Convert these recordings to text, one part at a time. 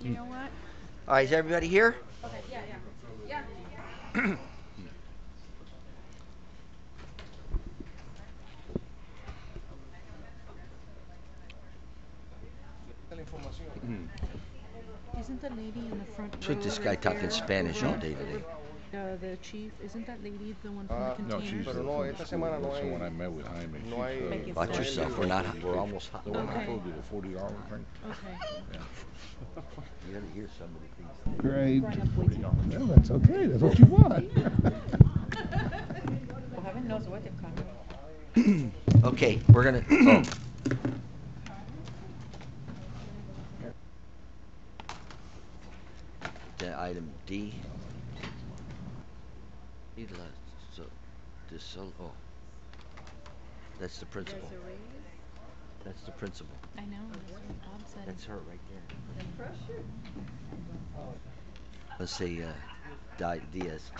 You know what? All right, is everybody here? Okay, yeah. Isn't the lady in the front What's row with this guy right talking there Spanish all over, day today? the chief? Isn't that lady the one from the No, container? she's Pero from no, the esta school. semana no That's the hay. one I met with Jaime. No hay. Thank you. Watch No hay yourself. libre. We're almost hot. The one I Okay. told you, the $40 thing. Okay. Yeah. You gotta hear somebody, please. Great. Run up with you. Yeah, that's okay. That's what you want. Well, heaven knows what they're coming. Okay, we're gonna. Oh. Item D. Oh, that's the principal. That's the principal. I know, that's what Bob said. That's her right there. Let's say Diaz.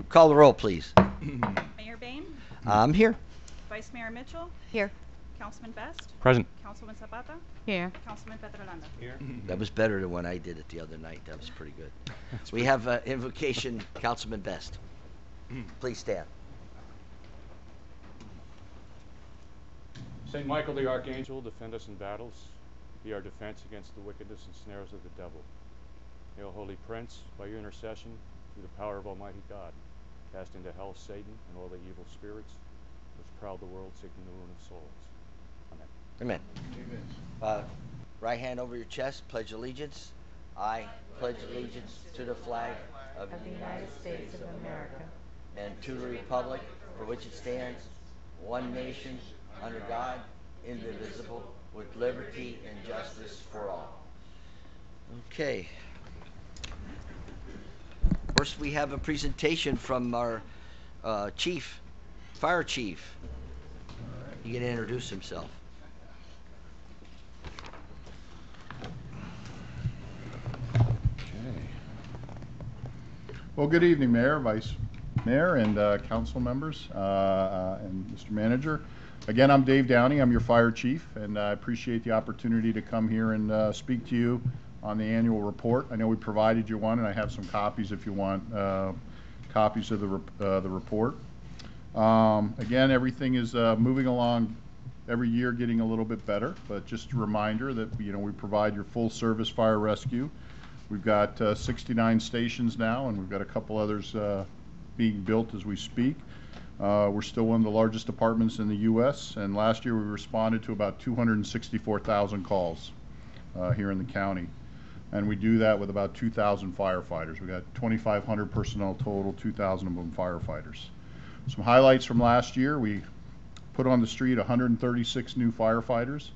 Call the roll, please. Mayor Bain, I'm here. Vice Mayor Mitchell, Here. Councilman Best, Present. Councilman Zapata, Here. Councilman Petrolanda. Here. That was better than when I did it the other night. That was pretty good. We have invocation, Councilman Best. Please stand. Saint Michael the Archangel, defend us in battles. Be our defense against the wickedness and snares of the devil. Hail, Holy Prince, by your intercession, through the power of Almighty God, cast into hell Satan and all the evil spirits which prowl the world seeking the ruin of souls. Amen. Amen. Right hand over your chest, pledge allegiance. I pledge allegiance to the flag of Of the United States of America. and to the republic for which it stands, one nation, under God, indivisible, with liberty and justice for all. Okay. First, we have a presentation from our chief, fire chief. He can introduce himself. Okay. Well, good evening, Mayor, Vice Mayor, and council members, and Mr. Manager. Again, I'm Dave Downey. I'm your fire chief, and I appreciate the opportunity to come here and speak to you on the annual report. I know we provided you one, and I have some copies if you want copies of the report. Again, everything is moving along every year, getting a little bit better. But just a reminder that we provide your full service fire rescue. We've got 69 stations now, and we've got a couple others being built as we speak. We're still one of the largest departments in the U.S., and last year we responded to about 264,000 calls here in the county. And we do that with about 2,000 firefighters. We got 2,500 personnel total, 2,000 of them firefighters. Some highlights from last year: we put on the street 136 new firefighters.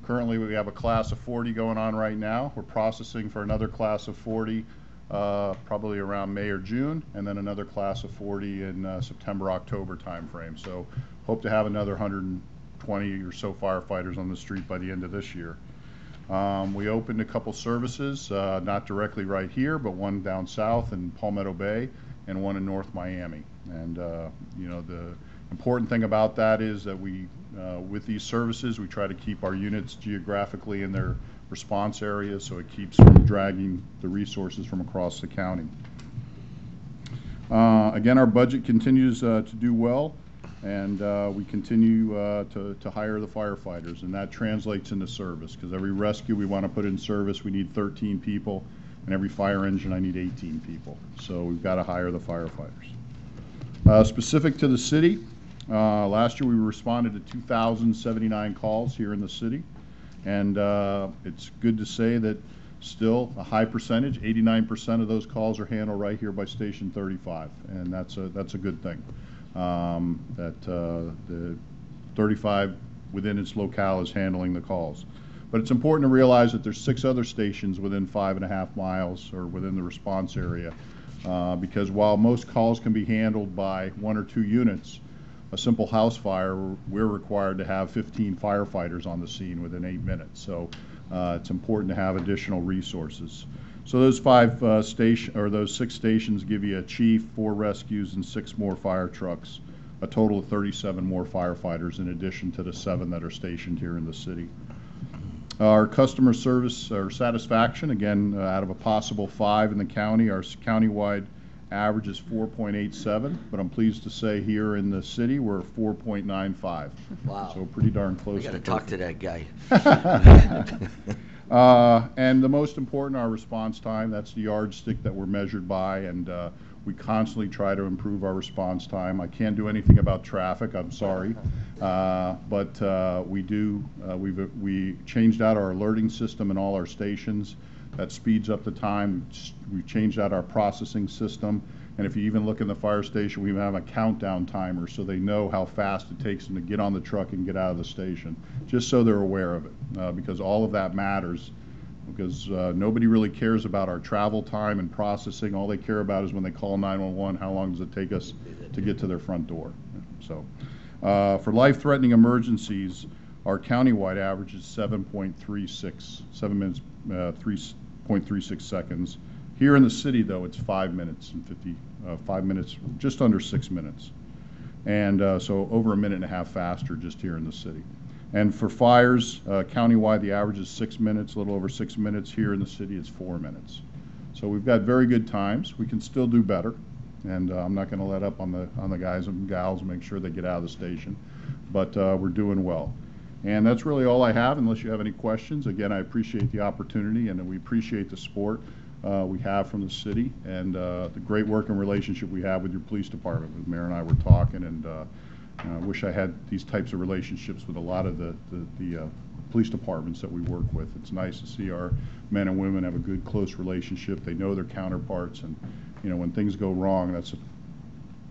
Currently, we have a class of 40 going on right now. We're processing for another class of 40 probably around May or June, and then another class of 40 in September, October timeframe. So hope to have another 120 or so firefighters on the street by the end of this year. We opened a couple services, not directly right here, but one down south in Palmetto Bay and one in North Miami. And the important thing about that is that we, with these services, we try to keep our units geographically in their response areas, so it keeps from dragging the resources from across the county. Again, our budget continues to do well, and we continue to hire the firefighters, and that translates into service, because every rescue we want to put in service, we need 13 people, and every fire engine, I need 18 people. So we've got to hire the firefighters. Specific to the city, last year we responded to 2,079 calls here in the city, and it's good to say that still a high percentage, 89% of those calls are handled right here by Station 35, and that's a good thing. The 35 within its locale is handling the calls. But it's important to realize that there's 6 other stations within 5.5 miles or within the response area, because while most calls can be handled by 1 or 2 units, a simple house fire, we're required to have 15 firefighters on the scene within 8 minutes. So it's important to have additional resources. So those 6 stations give you a chief, 4 rescues, and 6 more fire trucks, a total of 37 more firefighters in addition to the 7 that are stationed here in the city. Our customer service or satisfaction, again, out of a possible 5 in the county, our countywide average is 4.87, but I'm pleased to say here in the city, we're 4.95. Wow. So pretty darn We close. got to to talk to perfect. that guy. And the most important, our response time. That's the yardstick that we're measured by, and we constantly try to improve our response time. I can't do anything about traffic, I'm sorry, but we do. We changed out our alerting system in all our stations. That speeds up the time. We've changed out our processing system. And if you even look in the fire station, we have a countdown timer so they know how fast it takes them to get on the truck and get out of the station, just so they're aware of it, because all of that matters, because nobody really cares about our travel time and processing. All they care about is when they call 911, how long does it take us to get to their front door. So for life-threatening emergencies, our countywide average is 7.36, 7 minutes, 3.36 seconds. Here in the city, though, it's 5 minutes and 5 minutes, just under 6 minutes. And so over a minute and a half faster just here in the city. And for fires, countywide, the average is 6 minutes, a little over 6 minutes. Here in the city, it's 4 minutes. So we've got very good times. We can still do better. And I'm not going to let up on the guys and gals and make sure they get out of the station. But we're doing well. And that's really all I have, unless you have any questions. Again, I appreciate the opportunity, and we appreciate the support we have from the city, and the great working relationship we have with your police department. With Mayor and I were talking, and I wish I had these types of relationships with a lot of the police departments that we work with. It's nice to see our men and women have a good, close relationship. They know their counterparts, and when things go wrong, that's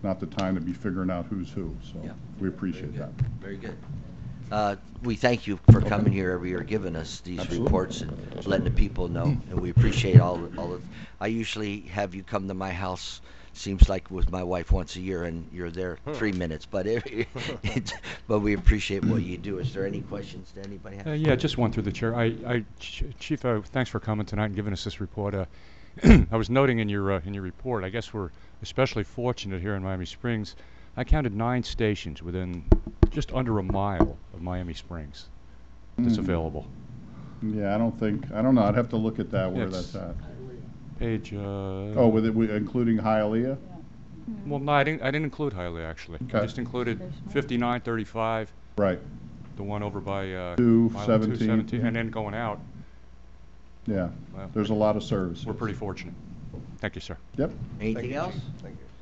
not the time to be figuring out who's who. So Yeah. we appreciate Very that. good. Very good. We thank you for coming here every year, giving us these Absolutely. reports and letting the people know, and we appreciate all of. I usually have you come to my house. Seems like with my wife once a year, and you're there 3 minutes. But but we appreciate what you do. Is there any questions that anybody has? Yeah, just one through the chair. Chief, thanks for coming tonight and giving us this report. I was noting in your report, I guess we're especially fortunate here in Miami Springs. I counted 9 stations within just under a mile of Miami Springs that's available. Yeah, I don't know. I'd have to look at that, where It's- that's at. Page. Oh, including Hialeah? Well, no, I didn't include Hialeah actually. I Okay. just included 59, 35, Right, the one over by 217. 217, and then going out. yeah. Well, There's a lot of services. we're pretty fortunate. Thank you, sir. Yep. Anything else? Yep.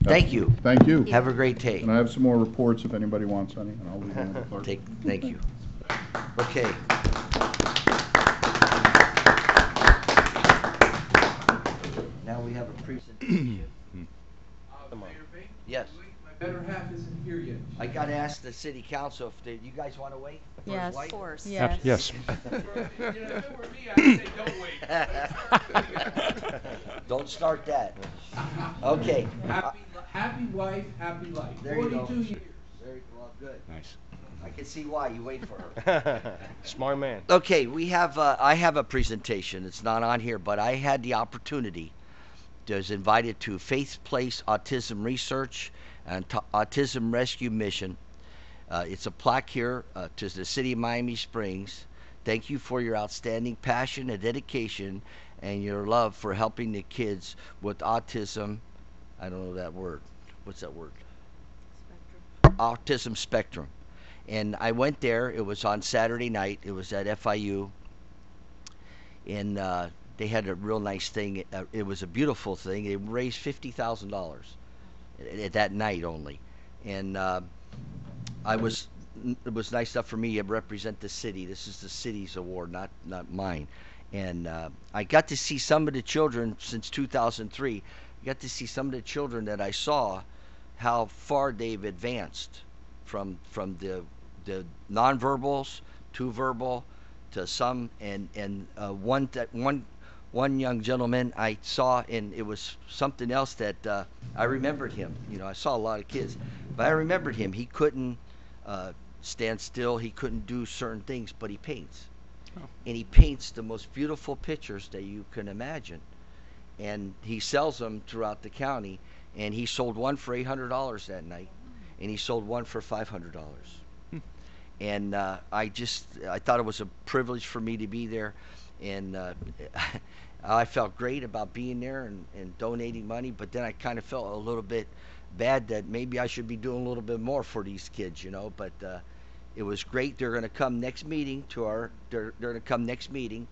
Thank you. Thank you. Have a great day. And I have some more reports if anybody wants any, and I'll leave them with the clerk. Thank you. Okay. Now we have a presentation. Yes. My better half isn't here yet. I got to ask the city council if you guys want to wait? for his Yes. wife? Of course. Yes. Yes. If it were me, I'd say don't wait. Don't start that. Okay. Happy wife, happy life. There you go. 42 years. Very well, good. Nice. I can see why you wait for her. Smart man. Okay, I have a presentation. It's not on here, but I had the opportunity. I was invited to Faith Place Autism Research and Autism Rescue Mission. It's a plaque here to the city of Miami Springs. Thank you for your outstanding passion and dedication and your love for helping the kids with autism. I don't know that word. What's that word? Autism spectrum. And I went there. It was on Saturday night. It was at FIU. And they had a real nice thing. It was a beautiful thing. They raised $50,000 at that night only. And it was nice enough for me to represent the city. This is the city's award, not mine. And I got to see some of the children since 2003. I got to see some of the children that I saw, how far they've advanced from the nonverbals to verbal to some, and one young gentleman I saw, and it was something else that I remembered him. I saw a lot of kids, but I remembered him. He couldn't stand still. He couldn't do certain things, but he paints. And he paints the most beautiful pictures that you can imagine. And he sells them throughout the county. And he sold one for $800 that night. And he sold one for $500. and I thought it was a privilege for me to be there, and I felt great about being there and donating money, but then I kind of felt a little bit bad that maybe I should be doing a little bit more for these kids, you know. But it was great. They're going to come next meeting they're going to come next meeting,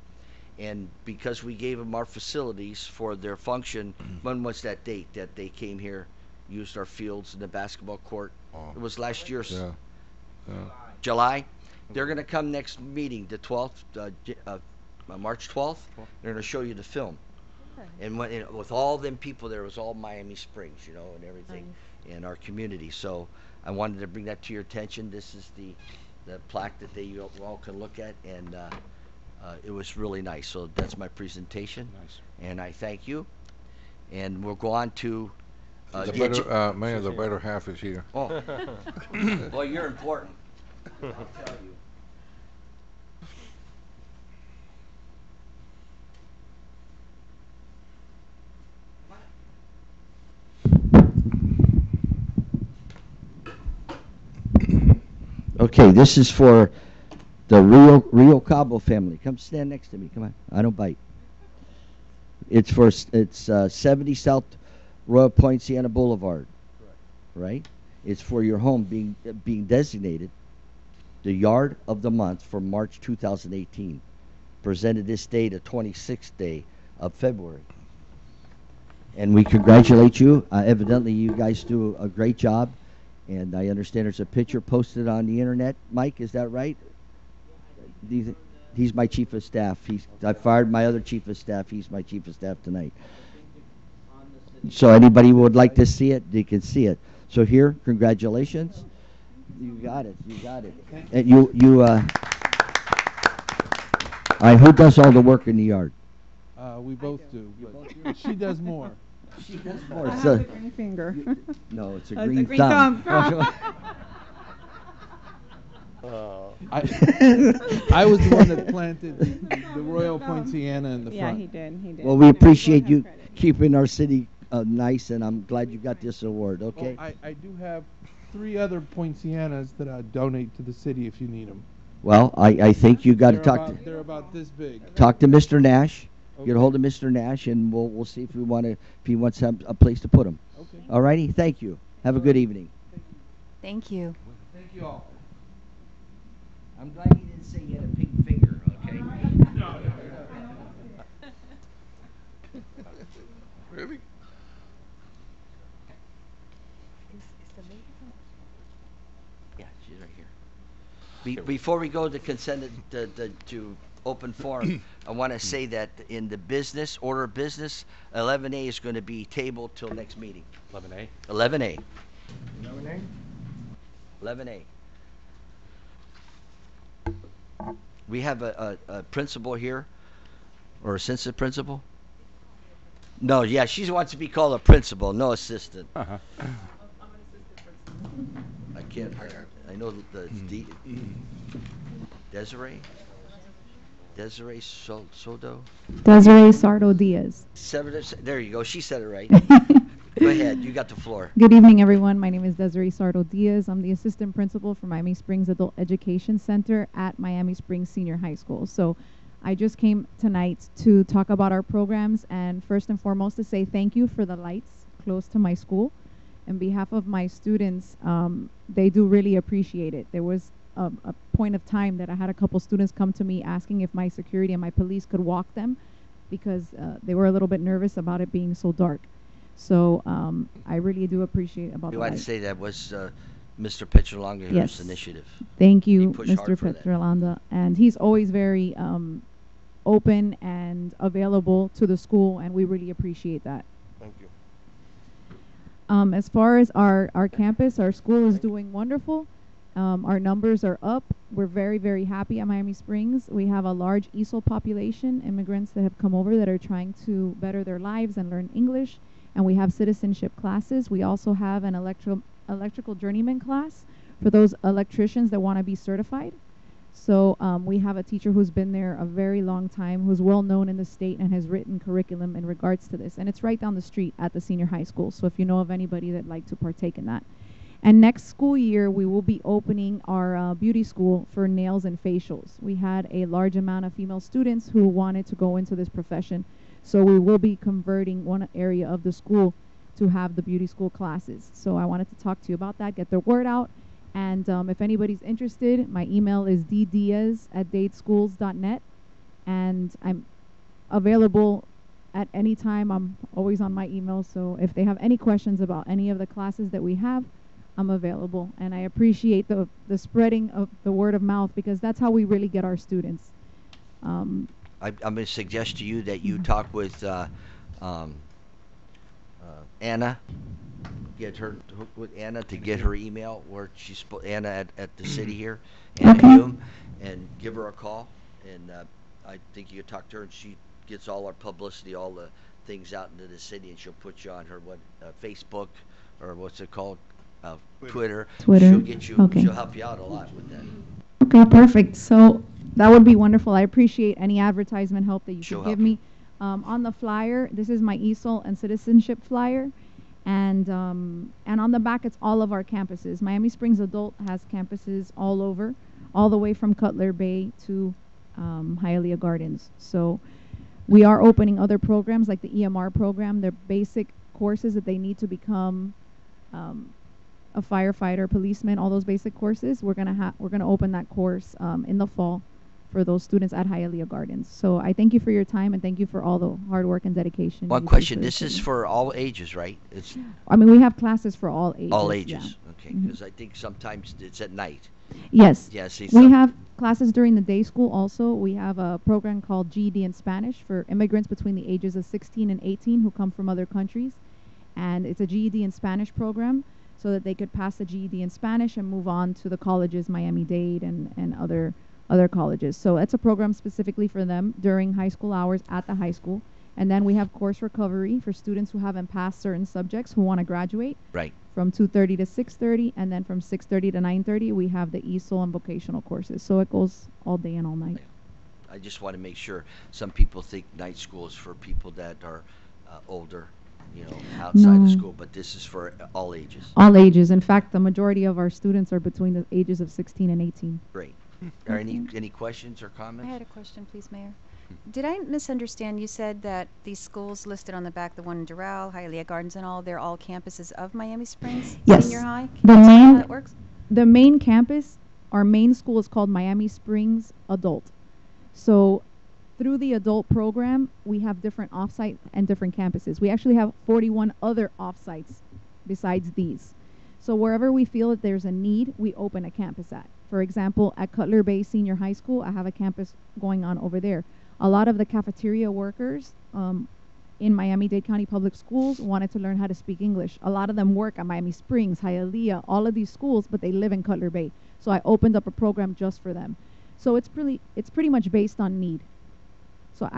and because we gave them our facilities for their function, when was that date that they came here, used our fields and the basketball court? It was last year's July. They're going to come next meeting, the 12th, March 12th. They're going to show you the film. And with all them people there, it was all Miami Springs, you know, and everything in our community. So I wanted to bring that to your attention. This is the plaque that you all can look at, and it was really nice. So that's my presentation. Nice. And I thank you. And we'll go on to The better, Mayor, the better half is here. Oh, well, you're important. I'll tell you. Okay, this is for the Rio Cabo family. Come stand next to me. Come on. I don't bite. It's 70 South Royal Point Sienna Boulevard. Correct. Right? It's for your home being designated the yard of the month for March 2018. Presented this day, the 26th day of February. And we congratulate you. Evidently, you guys do a great job. And I understand there's a picture posted on the internet. Mike, is that right? He's my chief of staff. I fired my other chief of staff. He's my chief of staff tonight. So anybody who would like to see it, they can see it. So here, congratulations. You got it. You got it. And who does all the work in the yard? We both do, but she does more. She does more. I have the green finger. No, it's a It's green thumb. I was the one that planted the Royal Point Sienna in the front. Yeah, he did. He did. Well, we appreciate you credit. keeping our city nice, and I'm glad you got this award. Okay. Well, I do have 3 other Point Siennas that I donate to the city if you need them. Well, I think you got to They're about this big. talk to Mr. Nash. Okay. Get a hold of Mr. Nash, and we'll see if he wants to have a place to put them. Okay. All righty. Thank you. Have a good evening. Thank you. Thank you all. I'm glad you didn't say you had a pink finger. Okay. Really? Yeah, she's right here. Before we go to consent to open forum, I want to say that in the order of business, 11A is going to be tabled till next meeting. 11A. 11A. 11A. We have a principal here, or assistant principal. No, yeah, she wants to be called a principal, no assistant. Uh-huh. I can't. I know the Desiree. Desiree Soto. Desiree Sardo Diaz. There you go. She said it right. Go ahead. You got the floor. Good evening, everyone. My name is Desiree Sardo Diaz. I'm the assistant principal for Miami Springs Adult Education Center at Miami Springs Senior High School. So I just came tonight to talk about our programs and first and foremost to say thank you for the lights close to my school. On behalf of my students, they do really appreciate it. There was a point of time that I had a couple students come to me asking if my security and my police could walk them because they were a little bit nervous about it being so dark. So I really do appreciate about You the want to lights. say that was Mr. Petrolonga's Yes. initiative. Thank you, He pushed Mr. hard for that. Petrolanda. And he's always very open and available to the school, and we really appreciate that. Thank you. As far as our campus, our school is doing wonderful. Our numbers are up. We're very, very happy at Miami Springs. We have a large ESOL population, immigrants that have come over that are trying to better their lives and learn English. And we have citizenship classes. We also have an electrical journeyman class for those electricians that want to be certified. So we have a teacher who's been there a very long time, who's well known in the state and has written curriculum in regards to this. And it's right down the street at the senior high school. So if you know of anybody that'd like to partake in that. And next school year, we will be opening our beauty school for nails and facials. We had a large amount of female students who wanted to go into this profession. So we will be converting one area of the school to have the beauty school classes. So I wanted to talk to you about that, get the word out. And if anybody's interested, my email is ddiaz@dadeschools.net. And I'm available at any time. I'm always on my email. So if they have any questions about any of the classes that we have, I'm available. And I appreciate the spreading of the word of mouth, because that's how we really get our students. I'm going to suggest to you that you talk with Anna. Get her with Anna to get her email where she's Anna at the city here, Anna Hume, and give her a call. And I think you could talk to her, and she gets all our publicity, all the things out into the city, and she'll put you on her Facebook, or what's it called, Twitter. She'll get you. Okay. She'll help you out a lot with that. Okay, perfect. So that would be wonderful. I appreciate any advertisement help that you She'll can give help me. On the flyer, this is my ESOL and citizenship flyer. And on the back, it's all of our campuses. Miami Springs Adult has campuses all over, all the way from Cutler Bay to Hialeah Gardens. So we are opening other programs like the EMR program. They're basic courses that they need to become a firefighter, policeman, all those basic courses. We're gonna open that course in the fall for those students at Hialeah Gardens. So I thank you for your time, and thank you for all the hard work and dedication. One you do question. for This is for all ages, right? It's I mean, we have classes for all ages. all yeah. ages. Okay, Mhm. because I think sometimes it's at night. Yes. Yeah, see, We some- have classes during the day school also. We have a program called GED in Spanish for immigrants between the ages of 16 and 18 who come from other countries. And it's a GED in Spanish program so that they could pass the GED in Spanish and move on to the colleges, Miami-Dade and other colleges. So it's a program specifically for them during high school hours at the high school. And then we have course recovery for students who haven't passed certain subjects who want to graduate. Right. From 2:30 to 6:30, and then from 6:30 to 9:30, we have the ESOL and vocational courses. So it goes all day and all night. I just want to make sure. Some people think night school is for people that are older, outside No. of school, but this is for all ages. All ages. In fact, the majority of our students are between the ages of 16 and 18. Great. Are any questions or I comments? had a question, please, Mayor. Did I misunderstand? You said that these schools listed on the back, the one in Doral, Hialeah Gardens and all, they're all campuses of Miami Springs Yes. Senior High? Can The you explain how main- that works? The main campus, our main school is called Miami Springs Adult. So through the adult program, we have different offsite and different campuses. We actually have 41 other offsites besides these. So wherever we feel that there's a need, we open a campus at. For example, at Cutler Bay Senior High School, I have a campus going on over there. A lot of the cafeteria workers in Miami-Dade County Public Schools wanted to learn how to speak English. A lot of them work at Miami Springs, Hialeah, all of these schools, but they live in Cutler Bay. So I opened up a program just for them. So it's pretty much based on need. So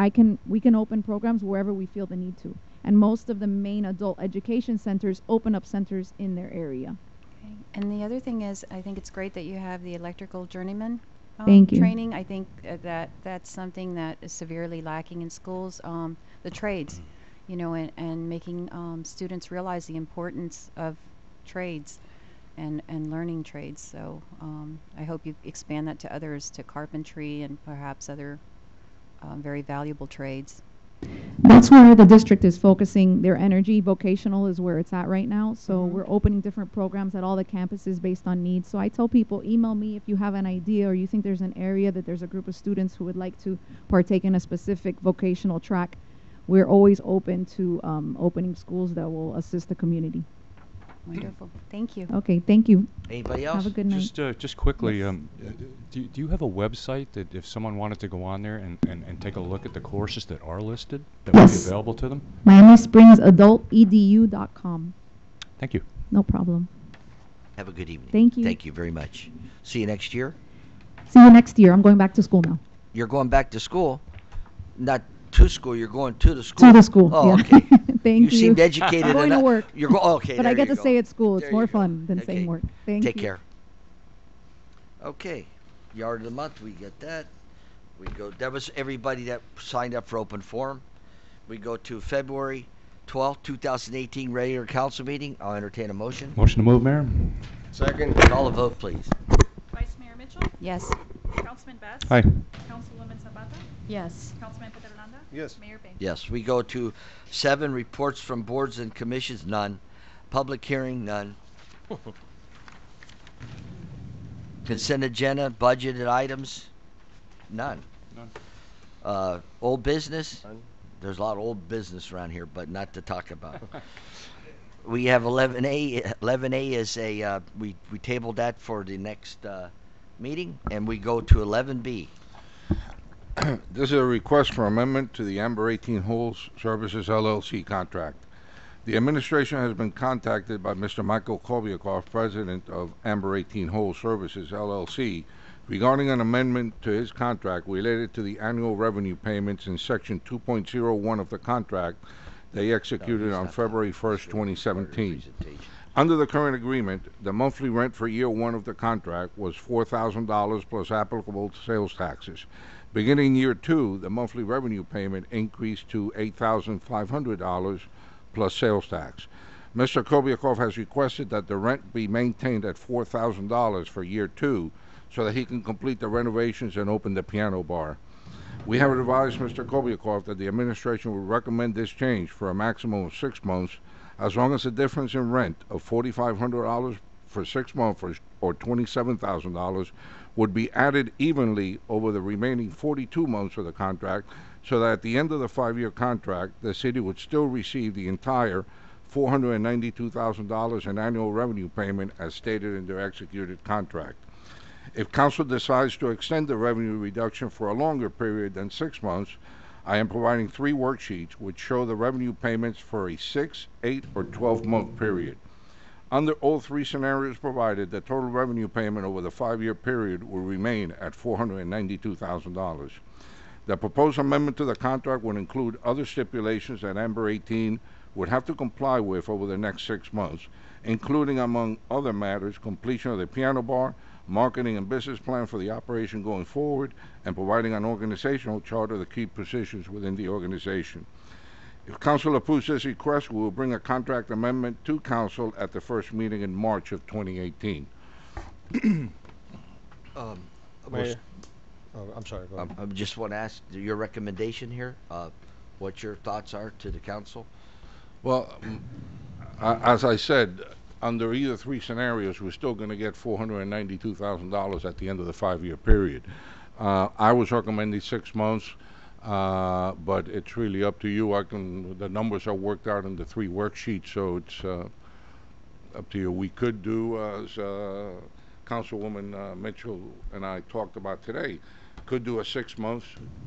we can open programs wherever we feel the need to. And most of the main adult education centers open up centers in their area. Okay. And the other thing is, I think it's great that you have the electrical journeyman Thank you. training. I think that's something that is severely lacking in schools. The trades, and making students realize the importance of trades and learning trades. So I hope you expand that to others, to carpentry and perhaps other very valuable trades. That's where the district is focusing their energy. Vocational is where it's at right now. So Mhm. we're opening different programs at all the campuses based on needs. So I tell people, email me if you have an idea or you think there's an area that there's a group of students who would like to partake in a specific vocational track. We're always open to opening schools that will assist the community. Wonderful. Thank you. Okay, thank you. Anybody else? Have a good night. Just quickly, Yes. do you have a website that if someone wanted to go on there and take a look at the courses that are listed, that would be Yes. available to them? Miami Springs AdultEDU.com. Thank you. No problem. Have a good evening. Thank you. Thank you very much. See you next year. See you next year. I'm going back to school now. You're going back to school, not to school. You're going to the school. To the school. Oh, yeah. okay. Thank you. You seemed educated I'm going to enough. work. You're okay. But I there get you to go. say at school. It's There more you go. fun than Okay. saying work. Thank Take you. care. Okay, yard of the month. We get that. We go. That was everybody that signed up for open forum. We go to February. 12th, 2018 regular council meeting. I'll entertain a motion. Motion to move, Mayor. Second. Call a vote, please. Vice Mayor Mitchell, Yes. Councilman Best. Aye. Councilwoman Zapata, Yes. Councilman Petrolanda. Yes. Mayor Payne. Yes, we go to 7, reports from boards and commissions, none. Public hearing, none. Consent agenda, budgeted items, none. None. Old business, None. there's a lot of old business around here, but not to talk about. We have 11A. 11A is we tabled that for the next meeting, and we go to 11B. This is a request for amendment to the Amber 18 Holes Services LLC contract. The administration has been contacted by Mr. Michael Kobiakov, president of Amber 18 Holes Services LLC, regarding an amendment to his contract related to the annual revenue payments in Section 2.01 of the contract they executed on February 1st, 2017. Under the current agreement, the monthly rent for year 1 of the contract was $4,000 plus applicable sales taxes. Beginning year 2, the monthly revenue payment increased to $8,500 plus sales tax. Mr. Kobiakov has requested that the rent be maintained at $4,000 for year 2 so that he can complete the renovations and open the piano bar. We have advised Mr. Kobiakov that the administration will recommend this change for a maximum of 6 months, as long as the difference in rent of $4,500 for 6 months or $27,000 would be added evenly over the remaining 42 months of the contract, so that at the end of the 5-year contract, the city would still receive the entire $492,000 in annual revenue payment as stated in their executed contract. If council decides to extend the revenue reduction for a longer period than 6 months, I am providing 3 worksheets which show the revenue payments for a 6, 8, or 12-month period. Under all 3 scenarios provided, the total revenue payment over the 5-year period will remain at $492,000. The proposed amendment to the contract would include other stipulations that Amber 18 would have to comply with over the next 6 months, including, among other matters, completion of the piano bar, marketing and business plan for the operation going forward, and providing an organizational chart of the key positions within the organization. If council approves this request, we will bring a contract amendment to council at the first meeting in March of 2018. Mayor, I'm sorry, go ahead. I just want to ask your recommendation here, what your thoughts are to the council. Well, as I said, under either 3 scenarios, we're still going to get $492,000 at the end of the 5-year period. I was recommending 6 months, but it's really up to you. The numbers are worked out in the 3 worksheets, so it's up to you. We could do, as Councilwoman Mitchell and I talked about today, could do a 6 months,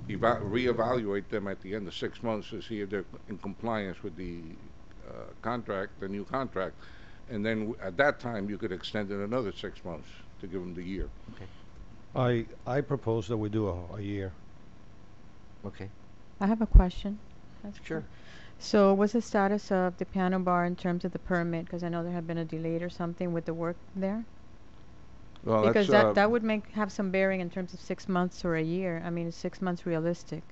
reevaluate them at the end of 6 months to see if they're in compliance with the contract, the new contract, and then at that time you could extend it another 6 months to give them the year. Okay. I propose that we do a year. Okay. I have a question. Sure. So what's the status of the piano bar in terms of the permit? Because I know there had been a delay or something with the work there. Well, Because that's, that would have some bearing in terms of 6 months or a year. I mean, is 6 months realistic?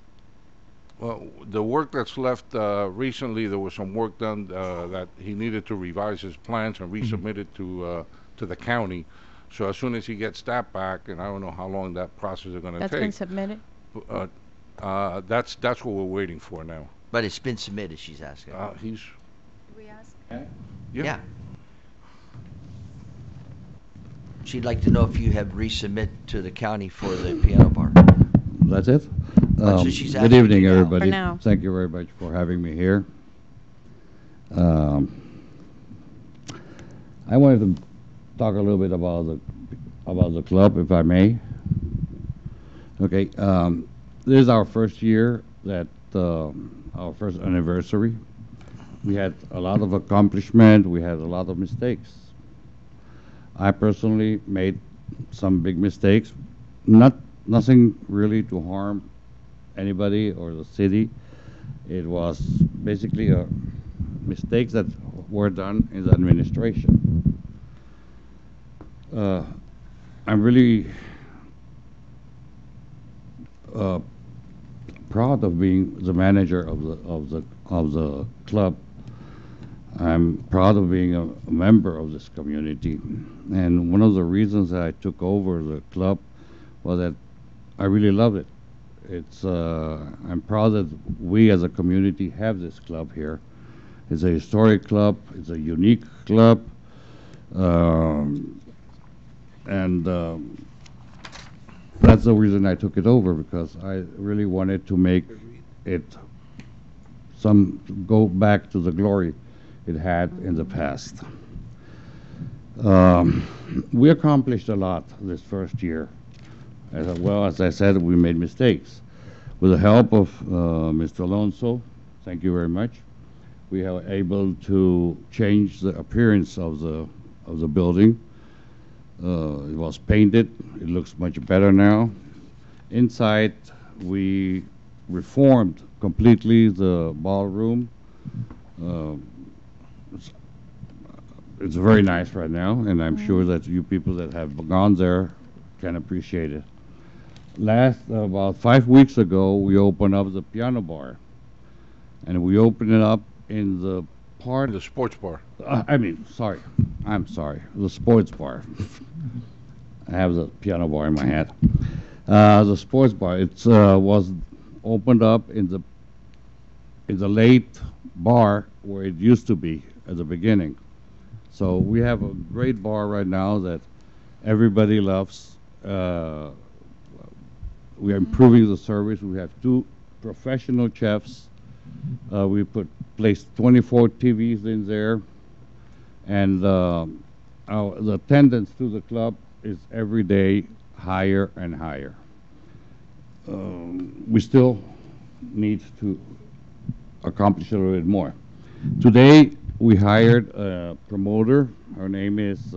well, the work that's left, recently there was some work done that he needed to revise his plans and resubmit it to the county. So as soon as he gets that back, and I don't know how long that process is going to take. That's been submitted? That's what we're waiting for now. But it's been submitted, she's asking. He's, We ask. Yeah. She'd like to know if you have resubmit to the county for the piano bar. That's it. That's what she's Good asking evening, you now. everybody. For now. Thank you very much for having me here. I wanted to talk a little bit about the club, if I may. Okay, this is our first year that our first anniversary. We had a lot of accomplishment. We had a lot of mistakes. I personally made some big mistakes. Nothing really to harm anybody or the city. It was basically mistakes that were done in the administration. I'm really proud of being the manager of the club I'm proud of being a member of this community. And one of the reasons that I took over the club was that I really love it. I'm proud that we as a community have this club here. It's a historic club. It's a unique club. And that's the reason I took it over, because I really wanted to make it go back to the glory it had in the past. We accomplished a lot this first year. As I said, we made mistakes. With the help of Mr. Alonso, thank you very much, we were able to change the appearance of the building. It was painted. It looks much better now. Inside, we reformed completely the ballroom. It's very nice right now, and I'm sure that you people that have gone there can appreciate it. About 5 weeks ago, we opened up the piano bar, and we opened it up in the part. The sports bar. I'm sorry, the sports bar. I have the piano bar in my head. The sports bar. It was opened up in the late bar where it used to be at the beginning. So we have a great bar right now that everybody loves. We are improving the service. We have 2 professional chefs. We placed 24 TVs in there, and the attendance to the club is every day higher and higher. We still need to accomplish a little bit more. Today, we hired a promoter. Her name is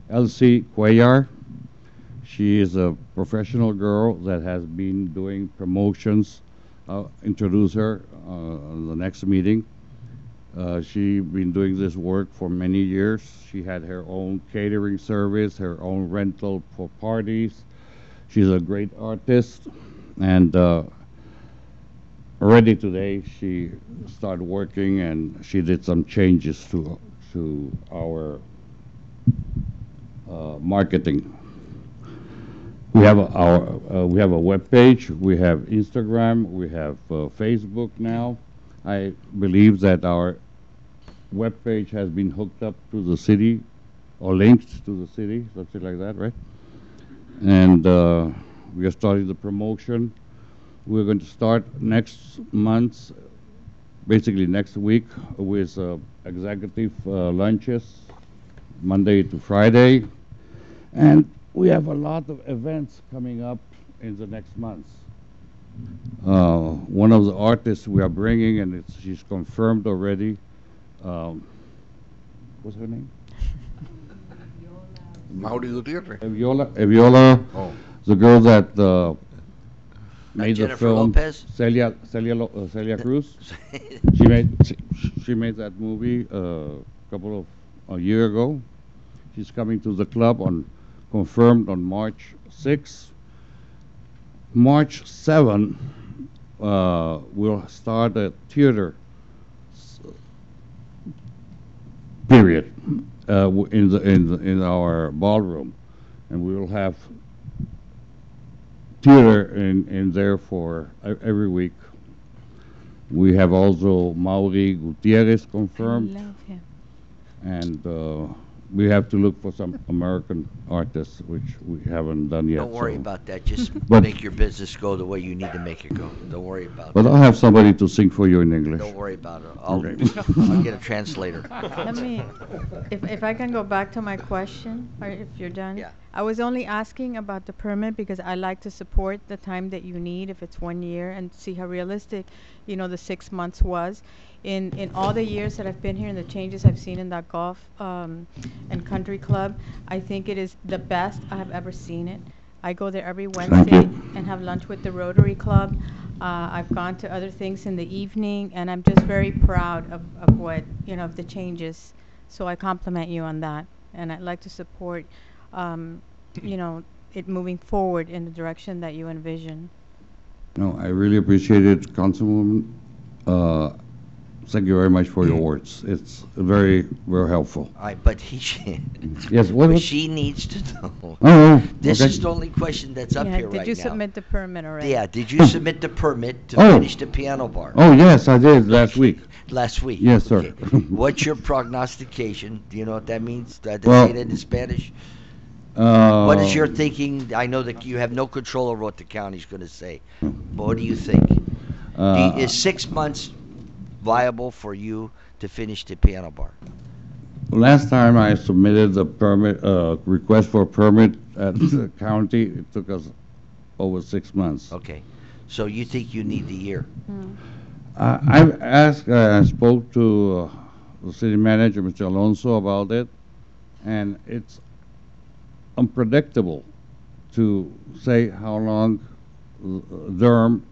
Elsie Cuellar. She is a professional girl that has been doing promotions. I'll introduce her on the next meeting. She's been doing this work for many years. She had her own catering service, her own rental for parties. She's a great artist, and already today she started working, and she did some changes to our marketing. We have a web page. We have Instagram. We have Facebook now. I believe that our web page has been hooked up to the city, or linked to the city, something like that, right? And we are starting the promotion. We're going to start next month, basically next week, with executive lunches, Monday to Friday. And we have a lot of events coming up in the next months. One of the artists we are bringing, and she's confirmed already. What's her name? Mauri Gutierrez. Eviola, Oh. the girl that made the Jennifer film. Lopez? Celia Cruz. She made that movie a year ago. She's coming to the club confirmed on March 6th. March 7, we'll start a theater period in our ballroom, and we will have theater in there for every week. We have also Mauri Gutierrez confirmed. I love him. And we have to look for some American artists, which we haven't done yet. Don't worry so. about that. Just But- make your business go the way you need to make it go. Don't worry about But it. I'll have somebody to sing for you in English. Don't worry about it. Okay. I'll get a translator. Let me, if I can go back to my question, or if you're done. Yeah. I was only asking about the permit because I like to support the time that you need, if it's 1 year, and see how realistic, the 6 months was. In all the years that I've been here and the changes I've seen in that golf and country club, I think it is the best I have ever seen it. I go there every Wednesday and have lunch with the Rotary Club. I've gone to other things in the evening, and I'm just very proud of what, of the changes. So I compliment you on that, and I'd like to support, it moving forward in the direction that you envision. No, I really appreciate it, Councilwoman. Thank you very much for your words. It's very, very helpful. But he Yes, what but was- she needs to know. Oh, This okay. is the only question that's up Yeah, here did right you now. submit the permit already? Yeah, did you submit the permit to Oh. finish the piano bar? Oh, yes, I did last week. Last week? Yes, sir. Okay. What's your prognostication? Do you know what that means? Do I Well, say that in Spanish? Uh, What is your thinking? I know that you have no control over what the county's going to say. But what do you think? Is 6 months viable for you to finish the piano bar? Last time I submitted the permit, request for a permit at the county, it took us over 6 months. Okay. So you think you need the year? I've asked, I spoke to the city manager, Mr. Alonso, about it, and it's unpredictable to say how long Durham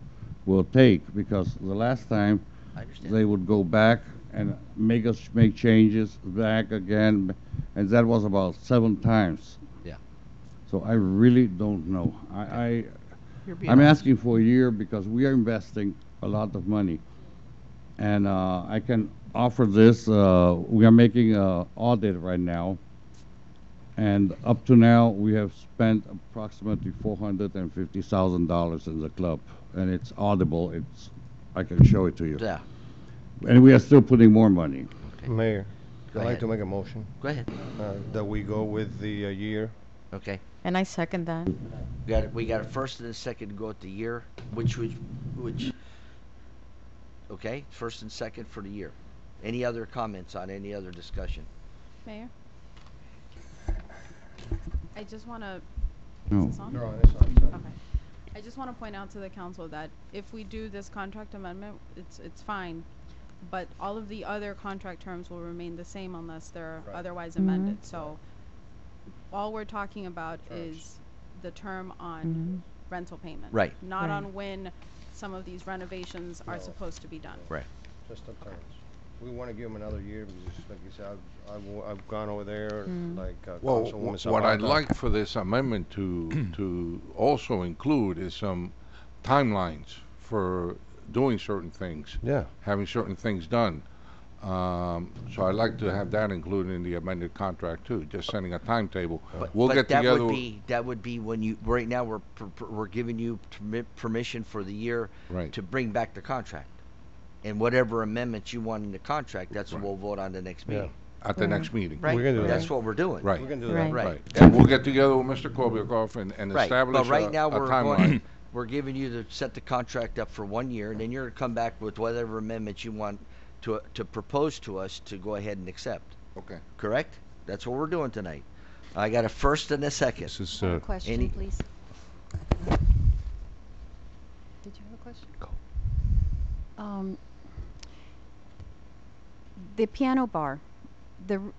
will take, because the last time I understand. they would go back and make us make changes, back again, and that was about 7 times. Yeah. So I really don't know. I'm asking for a year because we are investing a lot of money. And I can offer this, we are making an audit right now. And up to now, we have spent approximately $450,000 in the club. And it's audible, I can show it to you. Yeah. And we are still putting more money. Mayor, Go I'd like ahead. to make a motion Go ahead. that we go with the year. Okay. And I second that. We got a first and a second to go at the year, which, okay, first and second for the year. Any other comments on any other discussion? Mayor? I just want to. No. Is this on? No, it's on. Okay. I just want to point out to the council that if we do this contract amendment, it's fine. But all of the other contract terms will remain the same unless they're Right. otherwise amended. So all we're talking about is the term on rental payment. Right. Not Right. on when some of these renovations are No. supposed to be done. Right. Just the terms. We want to give them another year because, like you said, I've gone over there, like Well, Councilwoman what I'd Zapata. like for this amendment to also include is some timelines for doing certain things, Yeah. having certain things done. So I'd like to have that included in the amended contract too, just setting a timetable. We'll But get that together. that would be when you, right now, we're giving you permission for the year Right. to bring back the contract. And whatever amendments you want in the contract, that's what Right. we'll vote on the next Yeah. meeting. At the next meeting. Right? We can do That's that. what we're doing. Right. We can do Right. that. Right. Right. And we'll get together with Mr. Kobiakoff and Right. establish But right a now, a we're timeline. going, we're giving you to set the contract up for 1 year, and then you're gonna come back with whatever amendments you want to propose to us to go ahead and accept. Okay. Correct? That's what we're doing tonight. I got a first and a second. This is, I have a question, any- please. Did you have a question? The piano bar, do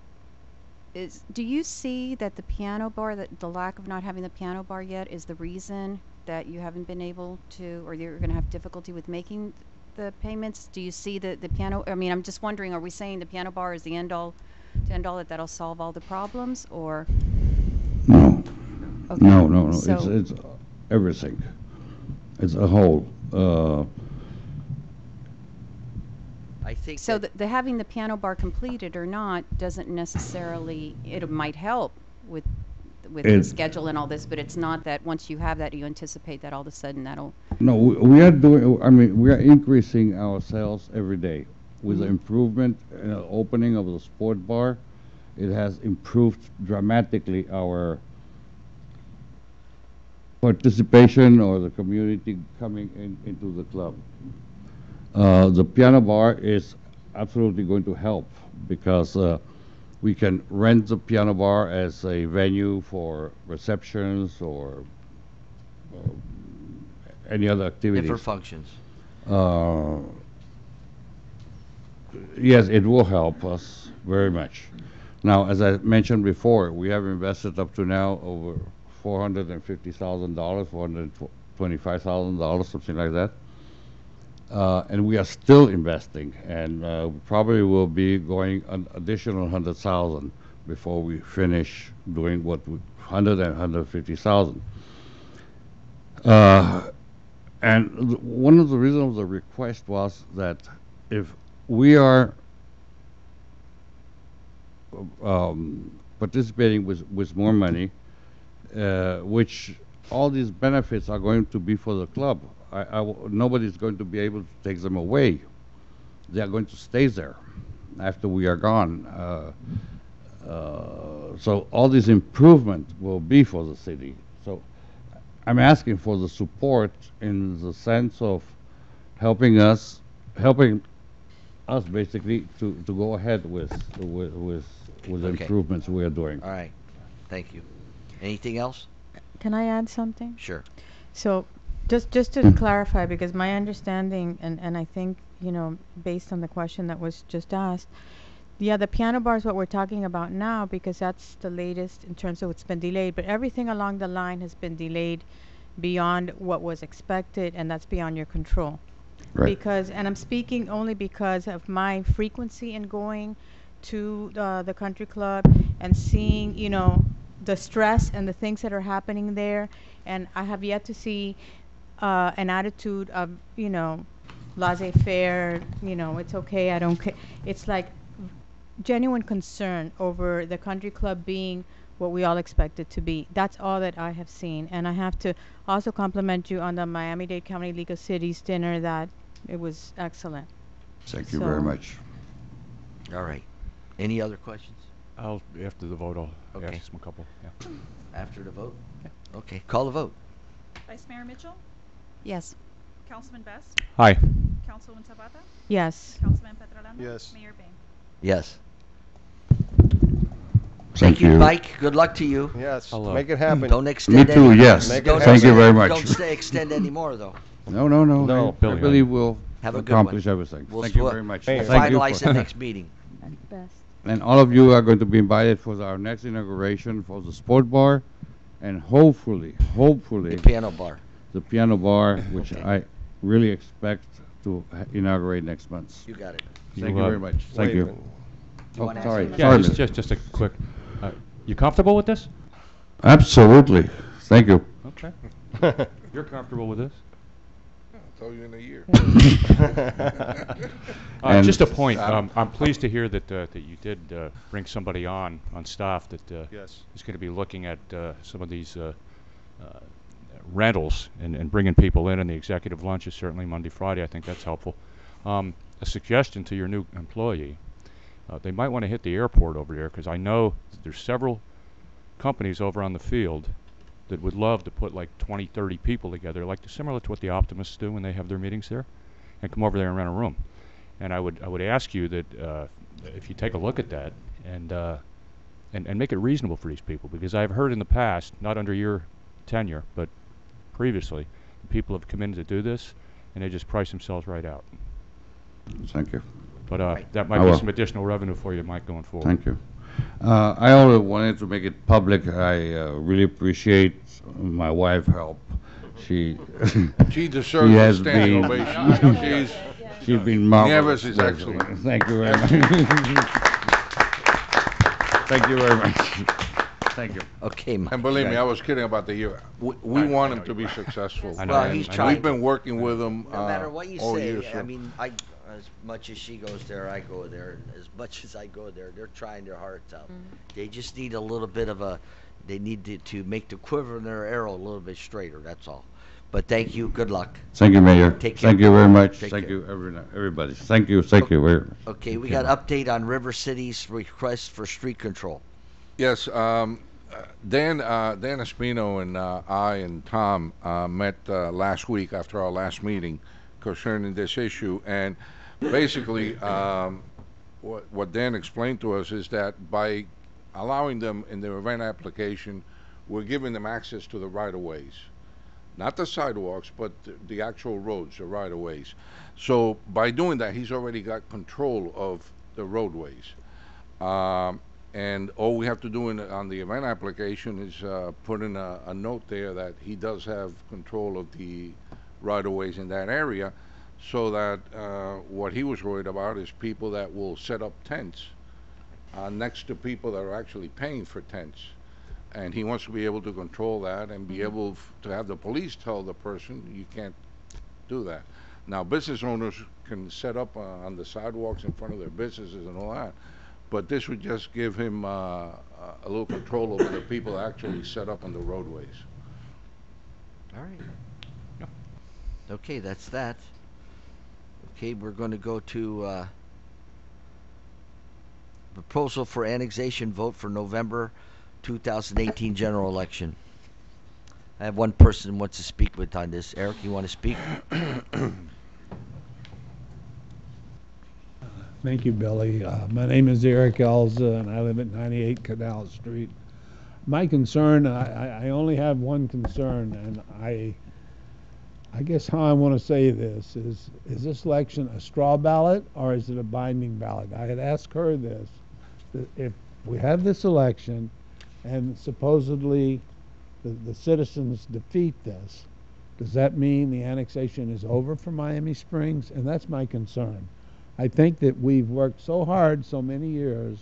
you see that the piano bar, that the lack of not having the piano bar yet is the reason that you haven't been able to, or you're gonna have difficulty with making the payments? Do you see the piano, I mean, I'm just wondering, are we saying the piano bar is the end all, that'll solve all the problems, or? No. Okay, No. so- It's everything. It's a whole. I think So that- the having the piano bar completed or not doesn't necessarily, it might help with the It- schedule and all this, but it's not that once you have that, you anticipate that all of a sudden that'll, No, we are doing, I mean, we are increasing our sales every day. With the Mhm. improvement, opening of the sport bar, it has improved dramatically our participation or the community coming into the club. The piano bar is absolutely going to help because we can rent the piano bar as a venue for receptions or any other activities. different functions. Yes, it will help us very much. Now, as I mentioned before, we have invested up to now over $450,000, $425,000, something like that. And we are still investing, and probably will be going an additional 100,000 before we finish doing what 150,000. And one of the reasons of the request was that if we are participating with more money, which all these benefits are going to be for the club. Nobody's going to be able to take them away. They are going to stay there after we are gone. So all these improvements will be for the city. So I'm asking for the support in the sense of helping us basically to go ahead with the Okay. improvements we are doing. All right. Thank you. Anything else? Can I add something? Sure. So, just to clarify, because my understanding, and I think, based on the question that was just asked, yeah, the piano bar is what we're talking about now, because that's the latest in terms of what's been delayed, but everything along the line has been delayed beyond what was expected, and that's beyond your control. Right. Because, and I'm speaking only because of my frequency in going to the country club and seeing, the stress and the things that are happening there, and I have yet to see an attitude of, laissez-faire, it's okay, I don't care. It's like genuine concern over the country club being what we all expect it to be. That's all that I have seen, and I have to also compliment you on the Miami-Dade County League of Cities dinner. That it was excellent. Thank you very So- much. All right. Any other questions? After the vote, I'll Okay. ask them a couple. Yeah. After the vote? Okay. Call the vote. Vice Mayor Mitchell, Yes. Councilman Best, Hi. Councilwoman Zapata, Yes. Councilman Petrolano. Yes. Mayor Bain. Yes. Thank you. Mike. Good luck to you. Yes, Hello. make it happen. Don't Me extend too, any- yes. Make it Don't happen. Thank you very much. Don't extend any more, though. No. No. I Billy, believe we'll Have a good one. accomplish everything. We'll Thank you swi- very much. Hey, We'll Thank you finalize for- the next meeting. Best. And all of you are going to be invited for our next inauguration for the sport bar, and hopefully, The piano bar. the piano bar, which Okay. I really expect to inaugurate next month. You got it. Thank you very much. Thank Wait a you. minute. you Oh, wanna ask sorry. another Yeah, Sorry, just, Mr. just a quick. You comfortable with this? Absolutely. Thank you. Okay. You're comfortable with this? I'll tell you in a year. And- Just a point. I'm pleased to hear that that you did bring somebody on staff that Yes. is going to be looking at some of these rentals and bringing people in, and the executive lunch is certainly Monday, Friday. I think that's helpful. A suggestion to your new employee: they might want to hit the airport over there, because I know that there's several companies over on the field that would love to put like 20, 30 people together, like similar to what the Optimists do when they have their meetings there, and come over there and rent a room. And I would ask you that if you take a look at that and make it reasonable for these people, because I've heard in the past, not under your tenure, but previously, people have come in to do this, and they just price themselves right out. Thank you. But Right. that I might be will. some additional revenue for you, Mike, going forward. Thank you. I only wanted to make it public. I really appreciate my wife's help. She She deserves She a has standing been- ovation. she's been marvelous. Nieves is with excellent. me. Thank you very much. Thank you very much. Thank you. Okay, Mike. And believe me, Right. I was kidding about the year. We want him to be successful. I know, Well, I- he's I know. trying. We've been working with him No matter what you all say, year, I so- mean, as much as she goes there, I go there, and as much as I go there, they're trying their hearts out. They just need a little bit of they need to make the quiver in their arrow a little bit straighter, that's all. But thank you, good luck. Thank you, Mayor. Take care. Thank you very much. Take Thank care. you, everybody. Thank you very much. Okay, we Okay. got update on River City's request for street control. Yes, Dan Espino and I and Tom met last week after our last meeting concerning this issue, and basically, what Dan explained to us is that by allowing them in their event application, we're giving them access to the right-of-ways. Not the sidewalks, but the actual roads, the right-of-ways. So by doing that, he's already got control of the roadways. And all we have to do on the event application is put in a note there that he does have control of the right-of-ways in that area, so that what he was worried about is people that will set up tents next to people that are actually paying for tents. And he wants to be able to control that and be able to have the police tell the person, you can't do that. Now, business owners can set up on the sidewalks in front of their businesses and all that, but this would just give him a little control over the people actually set up on the roadways. All right. Okay, that's that. Okay, we're going to go to proposal for annexation vote for November 2018 general election. I have one person who wants to speak with on this. Eric, you want to speak? Thank you, Billy. My name is Eric Elza, and I live at 98 Canal Street. My concern, I only have one concern, and I guess how I want to say this is this election a straw ballot or is it a binding ballot? I had asked her this, that if we have this election and supposedly the citizens defeat this, does that mean the annexation is over for Miami Springs? And that's my concern. I think that we've worked so hard so many years.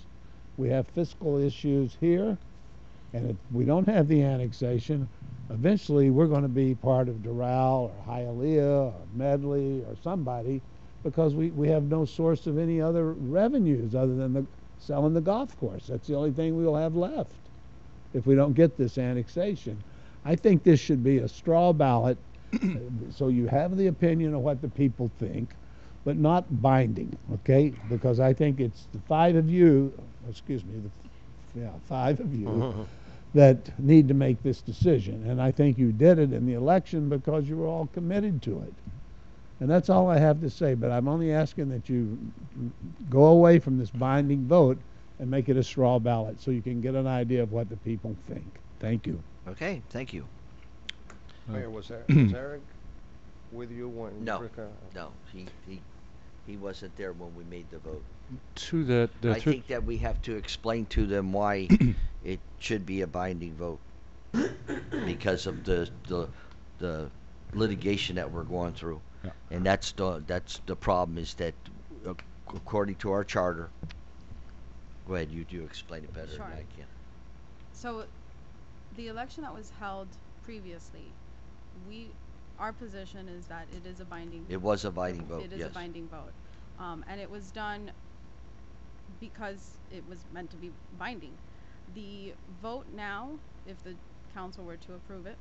We have fiscal issues here, and if we don't have the annexation, eventually we're going to be part of Doral or Hialeah or Medley or somebody, because we have no source of any other revenues other than selling the golf course. That's the only thing we'll have left if we don't get this annexation. I think this should be a straw ballot so you have the opinion of what the people think, but not binding, okay? Because I think it's the five of you that need to make this decision. And I think you did it in the election because you were all committed to it. And that's all I have to say, but I'm only asking that you go away from this binding vote and make it a straw ballot so you can get an idea of what the people think. Thank you. Okay, thank you. Mayor, was Eric with you when? No, he wasn't there when we made the vote. To that, I think that we have to explain to them why it should be a binding vote because of the litigation that we're going through, and that's the problem is that according to our charter. Go ahead, you do explain it better than I can. So, the election that was held previously, our position is that it is a binding. It was a binding vote. It is a binding vote, and it was done because it was meant to be binding. The vote now, if the council were to approve it,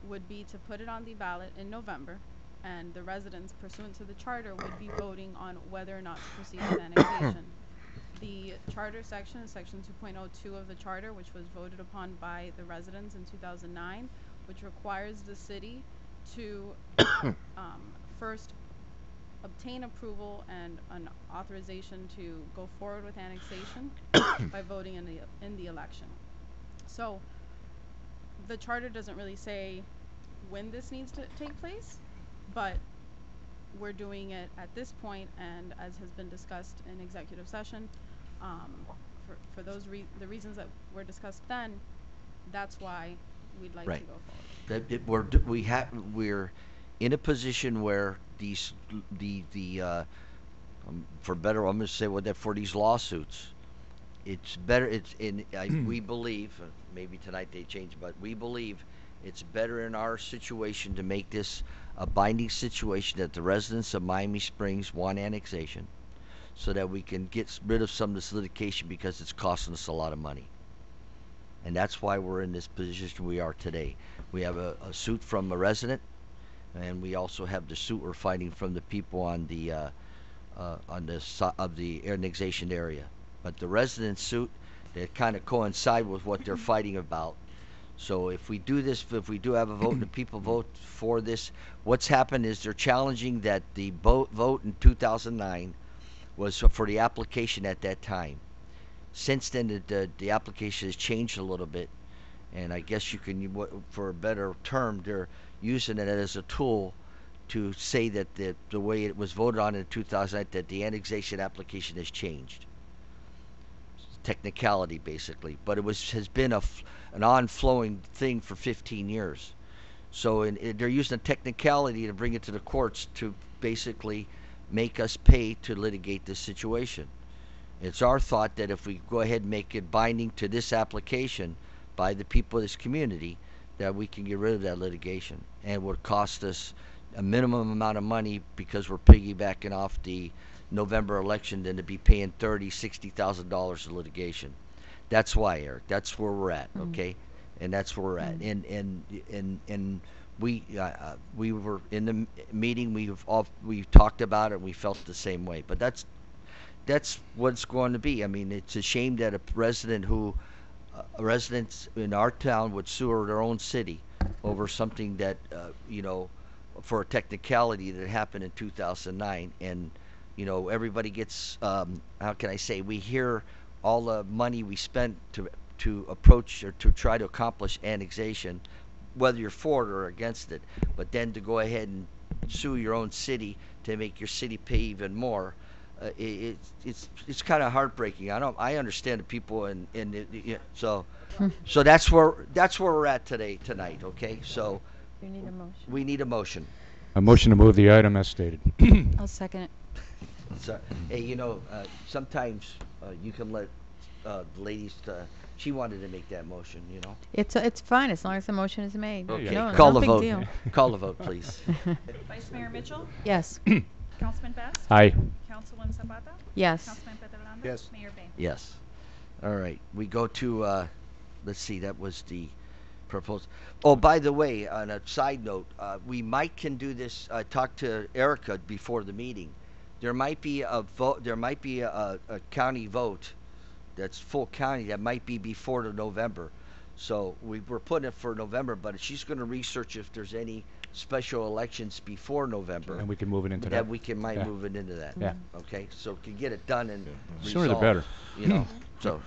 would be to put it on the ballot in November, and the residents, pursuant to the charter, would be voting on whether or not to proceed with annexation. The charter section is section 2.02 of the charter, which was voted upon by the residents in 2009, which requires the city to first obtain approval and an authorization to go forward with annexation by voting in the election. So the charter doesn't really say when this needs to take place, but we're doing it at this point, and as has been discussed in executive session, for those the reasons that were discussed then, that's why we'd like to go forward. We're in a position where for better, I'm going to say for these lawsuits, it's better. We believe, maybe tonight they change, but we believe it's better in our situation to make this a binding situation that the residents of Miami Springs want annexation, so that we can get rid of some of this litigation because it's costing us a lot of money. And that's why we're in this position we are today. We have a suit from a resident, and we also have the suit we're fighting from the people on the annexation area. But the resident suit, they kind of coincide with what they're fighting about. So if we do this, if we do have a vote and the people vote for this, what's happened is they're challenging that the vote in 2009 was for the application at that time. Since then, the application has changed a little bit, and I guess you can, for a better term, they're using it as a tool to say that the way it was voted on in 2008, that the annexation application has changed. Technicality, basically, but it has been an on-flowing thing for 15 years. So they're using a technicality to bring it to the courts to basically make us pay to litigate this situation. It's our thought that if we go ahead and make it binding to this application by the people of this community, that we can get rid of that litigation, and it would cost us a minimum amount of money because we're piggybacking off the November election than to be paying $60,000 in litigation. That's why, Eric. That's where we're at, okay? And that's where we're at. And we were in the meeting. We talked about it. We felt the same way. But that's what it's going to be. I mean, it's a shame that a residents in our town would sue their own city over something that for a technicality that happened in 2009. And everybody gets how can I say, we hear all the money we spent to approach or to try to accomplish annexation, whether you're for it or against it, but then to go ahead and sue your own city to make your city pay even more, it's kind of heartbreaking. I understand the people so that's where we're at tonight. Okay, so You need a motion. we need a motion. A motion to move the item as stated. I'll second it. So, hey, sometimes you can let the ladies. She wanted to make that motion. It's fine as long as the motion is made. Okay, No, call no the big vote. deal. Call the vote, please. Vice Mayor Mitchell, Yes. Councilman Best, Aye. Councilwoman Zapata, Yes. Councilman Petrolanda, Yes. Mayor Bay. Yes. All right. We go to. Let's see. That was the proposal. Oh, by the way, on a side note, we can do this. I talked to Erica before the meeting. There might be a vote. There might be a county vote that's full county that might be before the November. So we're putting it for November, but she's going to research if there's any special elections before November. And we can move it into that. that. We might Yeah. move it into that. Yeah. Okay. So can get it done and Sooner the resolved, better. So,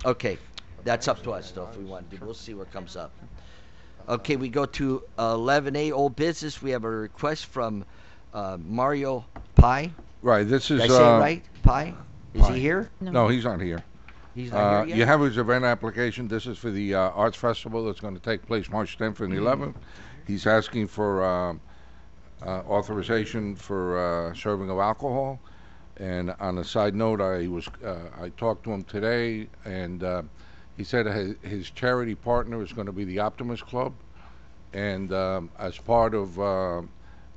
okay, that's up to us though if we want to. We'll see what comes up. Okay, we go to 11A, old business. We have a request from Mario Pai. Right, this is, Did I say it right? Pai? Is Pai. he here? No, he's not here. He's not here yet? You have his event application. This is for the Arts Festival that's going to take place March 10th and 11th. He's asking for authorization for serving of alcohol. And on a side note, I talked to him today, and he said his charity partner is going to be the Optimist Club. And as part of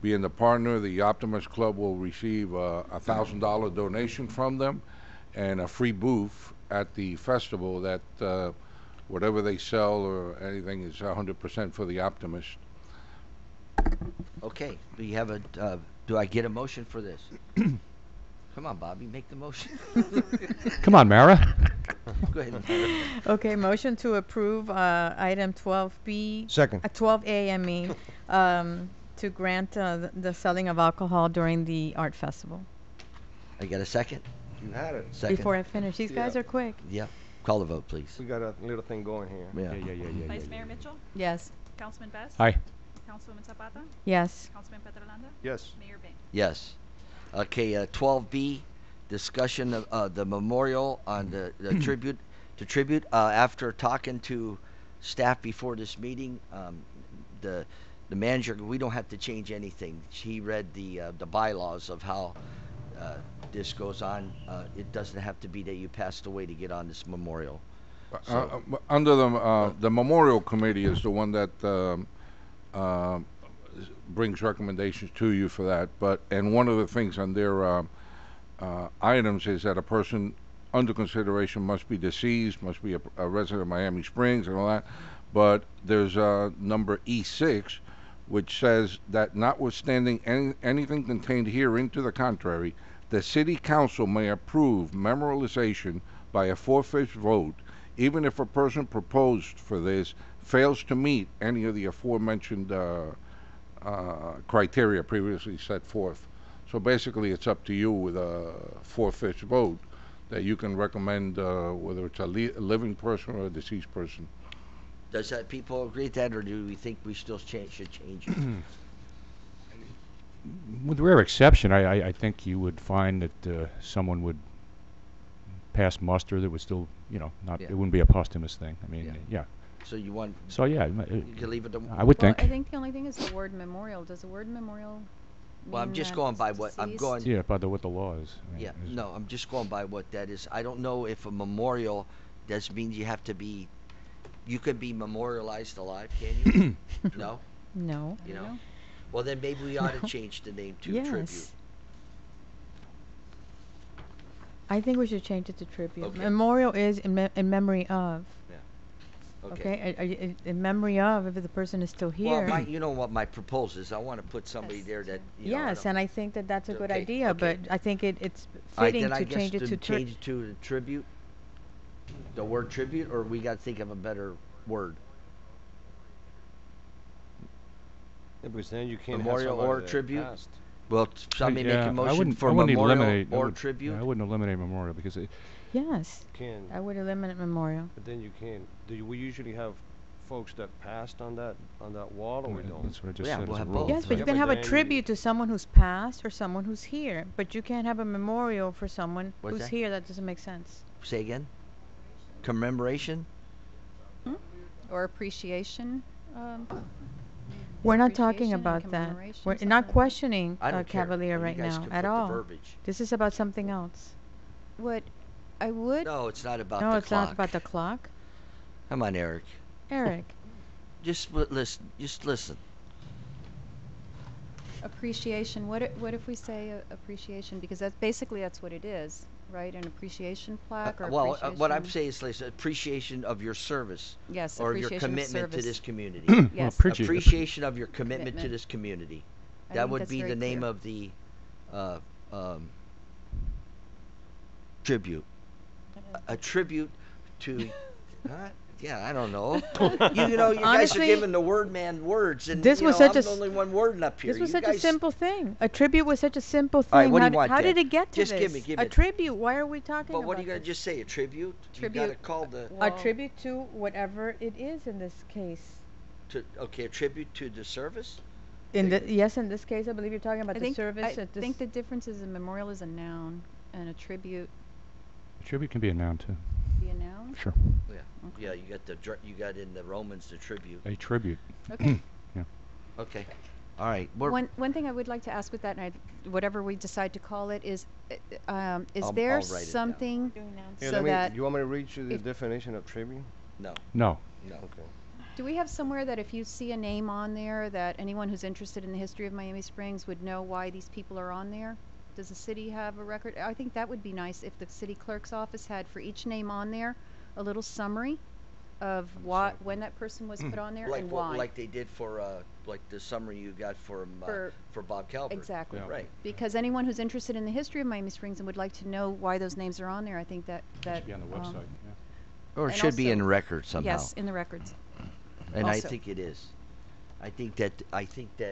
being the partner, the Optimist Club will receive a $1,000 donation from them and a free booth at the festival that whatever they sell or anything is 100% for the Optimist. Okay, do I get a motion for this? Come on, Bobby, make the motion. Come on, Mara. Go ahead. Mara. Okay, motion to approve item 12B. Second. 12A, I mean, to grant the selling of alcohol during the art festival. I got a second? You had it. Second. Before I finish, these guys Yeah. are quick. Yeah. Call the vote, please. We got a little thing going here. Yeah. Vice Mayor Mitchell, Yes. Councilman Best, Aye. Councilwoman Zapata, Yes. Councilman Petrolanda, Yes. Mayor Bay. Yes. Okay, 12B, discussion of the memorial on the tribute. After talking to staff before this meeting, the manager, we don't have to change anything. He read the bylaws of how this goes on. It doesn't have to be that you passed away to get on this memorial. Under the Memorial Committee is the one that brings recommendations to you for that. And one of the things on their items is that a person under consideration must be deceased, must be a resident of Miami Springs and all that. But there's number E6, which says that notwithstanding anything contained herein to the contrary, the City Council may approve memorialization by a 4/5 vote, even if a person proposed for this fails to meet any of the aforementioned criteria previously set forth. So basically, it's up to you with a 4/5 vote that you can recommend whether it's a living person or a deceased person. Does that people agree with that, or do we think we still should change it? With rare exception, I think you would find that someone would pass muster that would still, not Yeah. it wouldn't be a posthumous thing. I mean, yeah. So you want? So yeah, You can leave it to. I would think. I think the only thing is the word memorial. Does the word memorial Well, I'm mean just that going by it's what I'm deceased? going. Yeah, by what the law is. I mean, Yeah, is- no, I'm just going by what that is. I don't know if a memorial does mean you have to be. You could be memorialized alive, can you? No. No. You know. Well, then maybe we ought to change the name to Yes. Tribute. I think we should change it to tribute. Okay. Memorial is in memory of. Yeah. Okay. In memory of, if the person is still here. Well, you know what my proposal is? I want to put somebody there that. Yes, and I think that that's a good Okay, idea, okay. but I think it's All right, fitting then I to guess change it to change it to the Tribute. The word tribute, or we got to think of a better word. Yeah, because then you can't Memorial have somebody or that tribute? passed. Well, somebody make Yeah, a motion wouldn't- for I wouldn't memorial eliminate, I or would- tribute. Yeah, I wouldn't eliminate memorial because Yes, Can. I would eliminate memorial. But then you can't. We usually have folks that passed on that wall, or we don't? that's what I just Yeah, said. we'll as a have rule. both. Yes, but Yeah, you can but have a then- tribute to someone who's passed or someone who's here, but you can't have a memorial for someone What's who's that? here. That doesn't make sense. Say again. Commemoration. Or appreciation. We're not talking appreciation and about that. commemoration, We're something not like that. questioning I don't care. Cavalier You right guys now can at put the all. verbiage. This is about something else. What I would No, it's not about No, the it's clock. not about the clock. Come on, Eric. Eric, Just listen. Just listen. appreciation. What if we say appreciation? Because that's what it is, right? An appreciation plaque or Well, appreciation. what I'm saying is, Lisa, appreciation of your service. Yes, Or your appreciation of commitment to service. this community. Well, Yes. Appreciation of your commitment to Commitment. this community. I That think would that's be very the name clear. of the tribute. A tribute to. Huh? Yeah, I don't know. you know, you guys are Honestly, giving the word man words, and this you was know, such I'm a the s- only one wording up here. this was You such guys, a simple thing. A tribute was such a simple thing. All right, what do how you want how then? did it get to Just this? give me a it. tribute. Why are we talking But about what are you gonna this? just say? A tribute? Tribute. You gotta call the A Well, tribute to whatever it is in this case. okay, a tribute to the service. In this case, I believe you're talking about I the think service. I at this think the difference is a memorial is a noun and a tribute Tribute can be a noun too. be a noun. Sure. Yeah. Okay. Yeah, you got in the Romans the tribute. A tribute. Okay. Okay. All right. One thing I would like to ask with that, and whatever we decide to call it, is I'll there write it down. something Here, so that you want me to read you the if- definition of tribute? No. No. No. Okay. do we have somewhere that if you see a name on there that anyone who's interested in the history of Miami Springs would know why these people are on there? Does the city have a record? I think that would be nice if the city clerk's office had for each name on there a little summary of when that person was put on there Like and what, why. like they did for like the summary you got for Bob Calvert. Exactly. Yeah. Right. Because anyone who's interested in the history of Miami Springs and would like to know why those names are on there, I think that Should be on the website. Yeah. Or it and should be also- in record somehow. Yes, in the records. And I also. think it is. I think that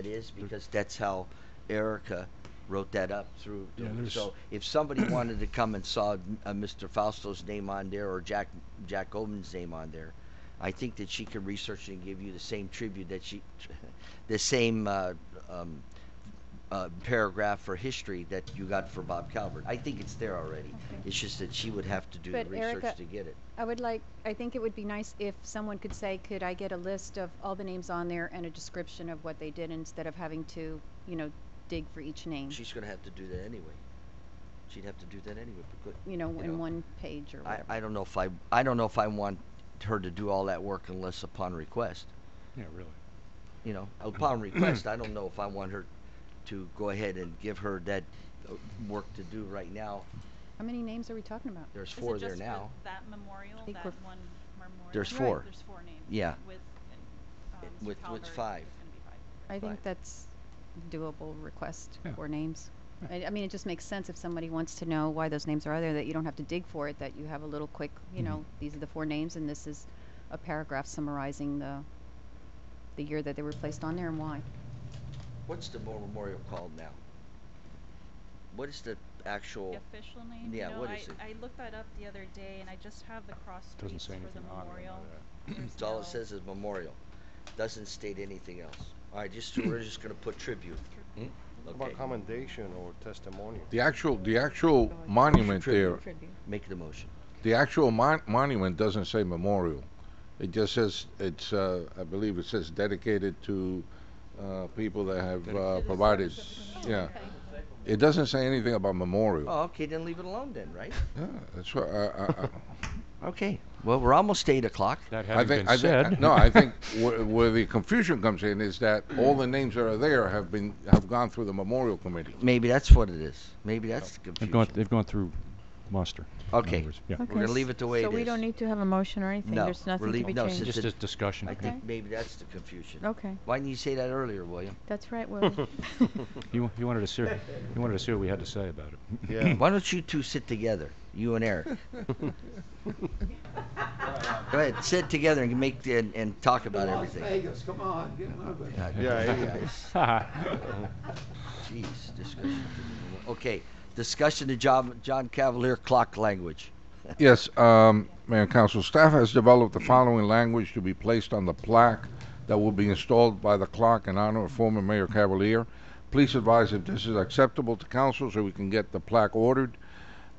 is because that's how Erica wrote that up through. Yeah, there's- So if somebody wanted to come and saw Mr. Fausto's name on there or Jack Goldman's name on there, I think that she could research and give you the same tribute that the same paragraph for history that you got for Bob Calvert. I think it's there already. Okay. It's just that she would have to do But the research Erica, to get it. I think it would be nice if someone could say, could I get a list of all the names on there and a description of what they did instead of having to, dig for each name, She's going to have to do that anyway. She'd have to do that anyway. Because, in know, one page or whatever. I don't know if I want her to do all that work unless upon request. Yeah, really. Upon request, I don't know if I want her to go ahead and give her that work to do right now. How many names are we talking about? There's Is 4 it there just now. for that memorial, think that we're one memorial? There's Right. 4. There's 4 names. Yeah. With With Calvert, 5. it's gonna be 5. I think Fine. that's doable request Yeah. for names. I mean, it just makes sense if somebody wants to know why those names are there, that you don't have to dig for it, that you have a little quick, these are the 4 names, and this is a paragraph summarizing the year that they were placed on there and why. What's the memorial called now? What is the actual? The official name? Yeah, You know, what is it? I looked that up the other day, and I just have the cross Doesn't streets say for the anything on it. memorial. That. There's It's all no- it says is memorial. Doesn't state anything else. All right, we're just going to put tribute. What about commendation or testimonial? The actual monument there, Make the motion. the actual monument doesn't say memorial. It just says it's, I believe it says dedicated to people that have provided. Yeah. It doesn't say anything about memorial. Oh, okay, then leave it alone then, right? Yeah, that's what Okay. Well, we're almost 8 o'clock. That I having think, been said. no, I think where the confusion comes in is that all the names that are there have gone through the memorial committee. Maybe that's what it is. Maybe that's the confusion. They've gone through muster. in Okay. other words, yeah. We're going to leave it the way so it is. we don't need to have a motion or anything. No, There's we're nothing to be leaving- no, changed. since Just a discussion. I Okay. think maybe that's the confusion. Okay. Why didn't you say that earlier, William? That's right, Willie. You wanted to see what we had to say about it. Yeah. Why don't you two sit together, you and Eric? Go ahead, sit together and and talk about everything. Vegas, come on, get over it. God, Yeah, you yeah. guys. Jeez, discussion. Okay, discussion of John Cavalier clock language. Yes, Mayor and Council, staff has developed the following language to be placed on the plaque that will be installed by the clock in honor of former Mayor Cavalier. Please advise if this is acceptable to council so we can get the plaque ordered.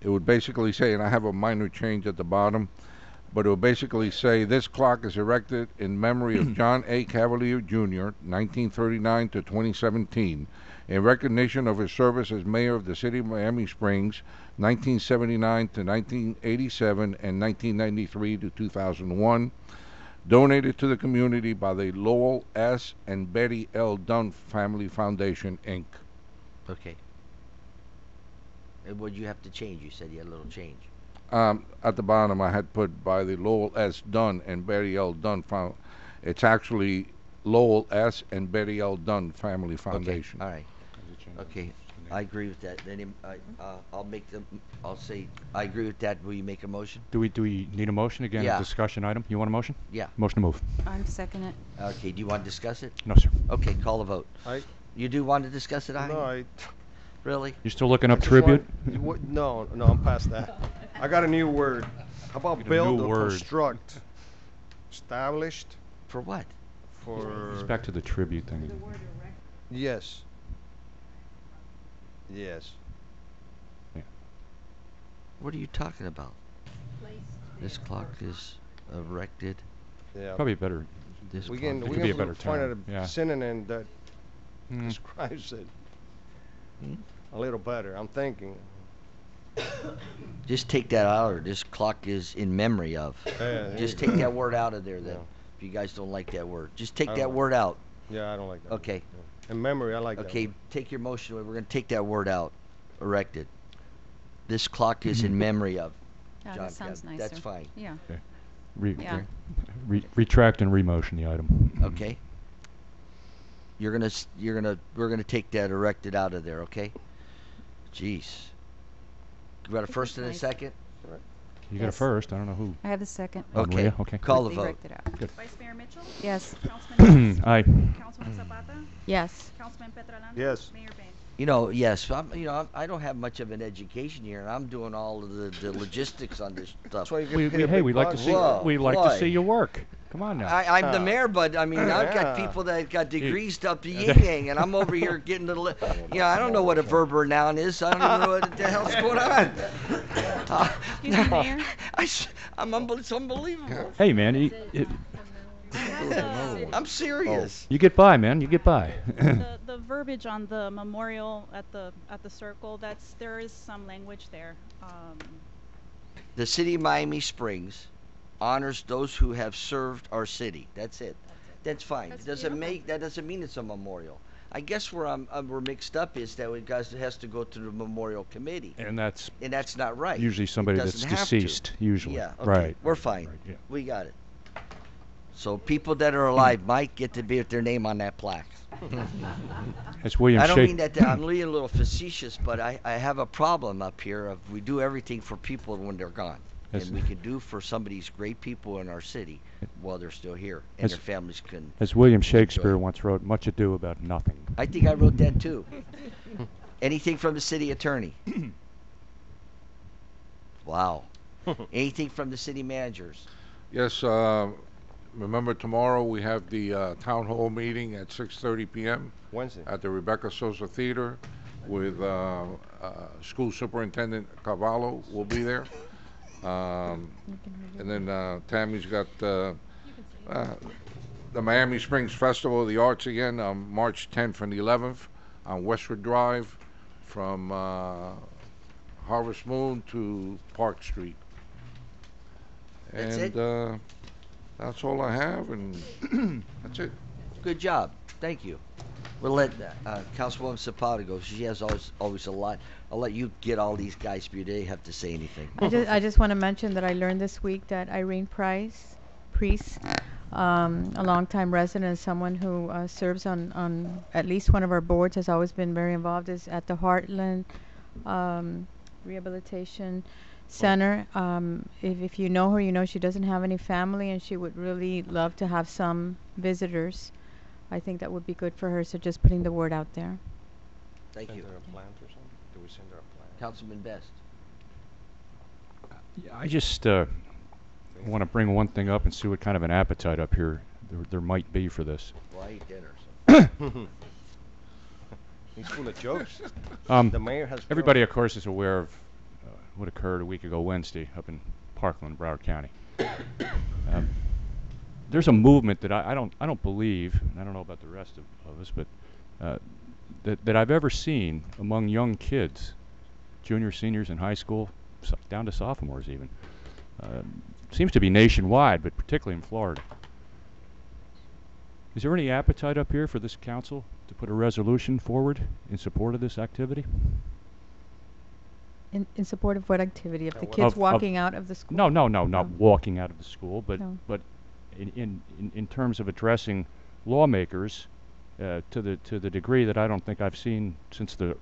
It would basically say, and I have a minor change at the bottom, but it would basically say, this clock is erected in memory of John A. Cavalier Jr., 1939 to 2017, in recognition of his service as mayor of the city of Miami Springs, 1979 to 1987 and 1993 to 2001, donated to the community by the Lowell S. and Betty L. Dunn Family Foundation, Inc. Okay. And what you have to change? You said you had a little change. At the bottom, I had put by the Lowell S. Dunn and Betty L. Dunn Foundation. It's actually Lowell S. and Betty L. Dunn Family Foundation. Okay. All right. Okay. I agree with that. Then I'll say I agree with that. Will you make a motion? Do we need a motion again? Yeah. A discussion item? You want a motion? Yeah. Motion to move. I'm second it. Okay. Do you want to discuss it? No, sir. Okay. Call the vote. I You do want to discuss it, no, I Really? You still looking up just tribute? No, I'm past that. I got a new word. How about Get a build new or word. construct? Established For what? for. It's back to the tribute thing. Yes. Yes. What are you talking about? This clock is erected. Yeah. Probably better. This We clock can It we could be a can better find term, a yeah. synonym that Hmm. describes it Hmm? a little better. I'm thinking. Just take that out, or this clock is in memory of. Yeah, there Just you take go. that word out of there then. Yeah. If you guys don't like that word. Just take I that don't- word out. Yeah, I don't like that. Okay. Yeah. In memory, I like that. Okay, word. take your motion away. We're going to take that word out. Erected. This clock is in memory of. Yeah, John that sounds Cav- nicer. That's fine. Yeah. Yeah. Yeah. Retract and remotion the item. Okay. We're gonna take that erected out of there. Okay. Jeez. You got a think first it's and a nice. second? You got a Yes. first. I don't know who. I have the second. Oh, Okay. Maria? Okay. Call the They vote. worked it out. Good. Vice Mayor Mitchell? Yes. Councilman Reyes? Aye. Councilman Zapata? Yes. Councilman Petralano? Yes. Mayor Bain? Yes. I don't have much of an education here, and I'm doing all of the logistics on this stuff. That's why you get paid a Hey, big we'd like to bucks. see. Whoa, We'd like boy. to see your work. Come on now. I'm the Ah. mayor, but I mean, I've got Yeah. people that got degrees up the yin yang, and I'm over here getting the. I don't know what a verb or noun is. I don't even know what the hell's going on. Excuse me, Mayor? It's unbelievable. Hey, man, I'm serious. you get by, man. You get by. The verbiage on the memorial at the circle, there is some language there. The city of Miami Springs honors those who have served our city. That's it. That's fine. That's That doesn't mean it's a memorial. I guess where we're mixed up is that it has to go to the memorial committee, And that's and that's not right. usually It somebody that's doesn't have to. deceased. Usually. Yeah. Okay. Right. We're fine. Right, yeah. We got it. So people that are alive might get to be with their name on that plaque. It's William I don't Shake- mean that I'm being a little facetious, but I have a problem up here of we do everything for people when they're gone. Yes. And we can do for some of these great people in our city while they're still here and Yes. their families can. As William Shakespeare once wrote, "Much ado about nothing." I think I wrote that too. Anything from the city attorney? Wow. Anything from the city managers? Yes, remember tomorrow we have the town hall meeting at 6:30 p.m. Wednesday. at the Rebecca Sosa Theater with School Superintendent Cavallo will be there. And then Tammy's got the Miami Springs Festival of the Arts again on March 10th and 11th on Westwood Drive from Harvest Moon to Park Street. That's And it? that's all I have, and that's it. Good job. Thank you. We'll let Councilwoman Zapata go. She has always a lot. I'll let you get all these guys if you didn't have to say anything. I just want to mention that I learned this week that Irene Priest, a longtime resident, someone who serves on at least one of our boards, has always been very involved, is at the Heartland Rehabilitation Center. If you know her, you know she doesn't have any family, and she would really love to have some visitors. I think that would be good for her, so just putting the word out there. Thank you. Send her a plant or something? Do we send her a plant? Councilman Best. Yeah, I just want to bring one thing up and see what kind of an appetite up here there might be for this. Well, I ate dinner, so. He's full of jokes. The mayor has everybody, of course, is aware of what occurred a week ago Wednesday up in Parkland, Broward County. There's a movement that I don't believe, and I don't know about the rest of us, but that I've ever seen among young kids, juniors, seniors in high school, down to sophomores even. Seems to be nationwide, but particularly in Florida. Is there any appetite up here for this council to put a resolution forward in support of this activity? In support of what activity? Of the kids walking out of the school? No, not walking out of the school, but No. but in terms of addressing lawmakers to the degree that I don't think I've seen since the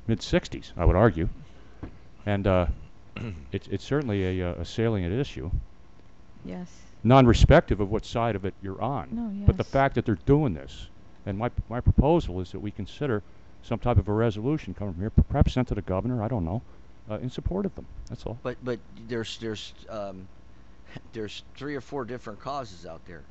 mid-'60s, I would argue, and it's certainly a salient issue. Yes. Non-respective of what side of it you're on. No, But the yes. fact that they're doing this, and my proposal is that we consider some type of a resolution coming from here, perhaps sent to the governor, I don't know, in support of them. That's all. But there's 3 or 4 different causes out there.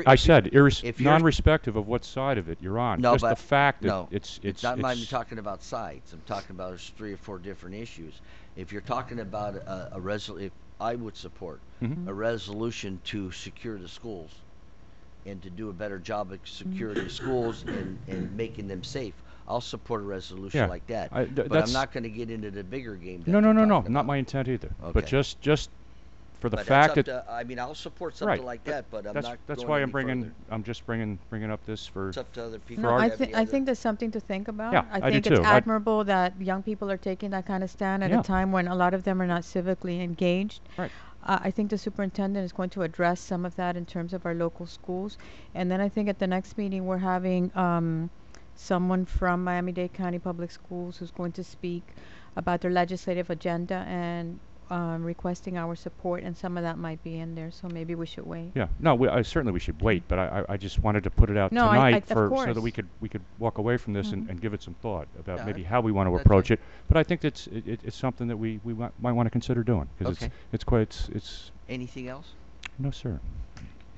I said, if you're non-respective of what side of it you're on. No, Just but the fact that no, it's not. I'm talking about sides. I'm talking about there's 3 or 4 different issues. If you're talking about a resolution, I would support a resolution to secure the schools and to do a better job of securing the schools and making them safe. I'll support a resolution like that. But I'm not going to get into the bigger game. No, not my intent either. Okay. But just for the But fact that's that up to, I mean, I'll support something like that, but I'm not. That's going why any I'm bringing. further. I'm just bringing up this for. It's up to other people. No, to I have think any I other- think there's something to think about. Yeah, I I do think it's too. admirable that young people are taking that kind of stand at Yeah. a time when a lot of them are not civically engaged. Right. I think the superintendent is going to address some of that in terms of our local schools, and then I think at the next meeting we're having someone from Miami-Dade County Public Schools who's going to speak about their legislative agenda and requesting our support, and some of that might be in there, so maybe we should wait. Yeah. No, certainly we should wait, but I just wanted to put it out No, tonight of so course. that we could walk away from this and give it some thought about Yeah, maybe how we want to that's approach it. it. But I think it's something that we might want to consider doing because Okay. it's Anything else, no sir.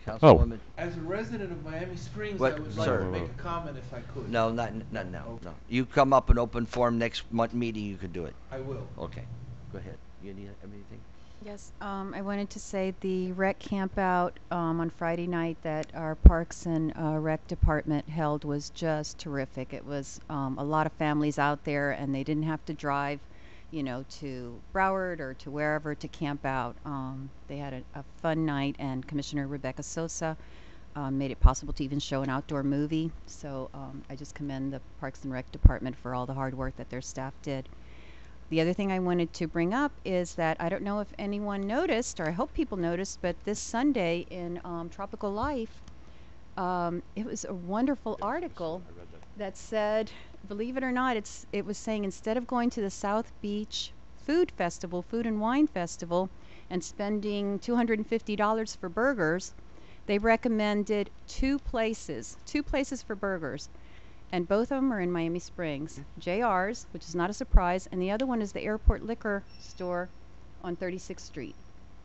Councilwoman? As a resident of Miami Springs, What, I would like sir? to make a comment if I could. No, not now. No. You come up in open forum next month meeting. You can do it. I will. Okay. Go ahead. You need anything? Yes, I wanted to say the rec camp out on Friday night that our Parks and Rec Department held was just terrific. It was a lot of families out there, and they didn't have to drive, to Broward or to wherever to camp out. They had a fun night, and Commissioner Rebecca Sosa made it possible to even show an outdoor movie. So I just commend the Parks and Rec Department for all the hard work that their staff did. The other thing I wanted to bring up is that I don't know if anyone noticed, or I hope people noticed, but this Sunday in Tropical Life, it was a wonderful article that said, believe it or not, it was saying instead of going to the South Beach Food and Wine Festival, and spending $250 for burgers, they recommended two places for burgers. And both of them are in Miami Springs. JR's, which is not a surprise, and the other one is the Airport Liquor Store on 36th Street.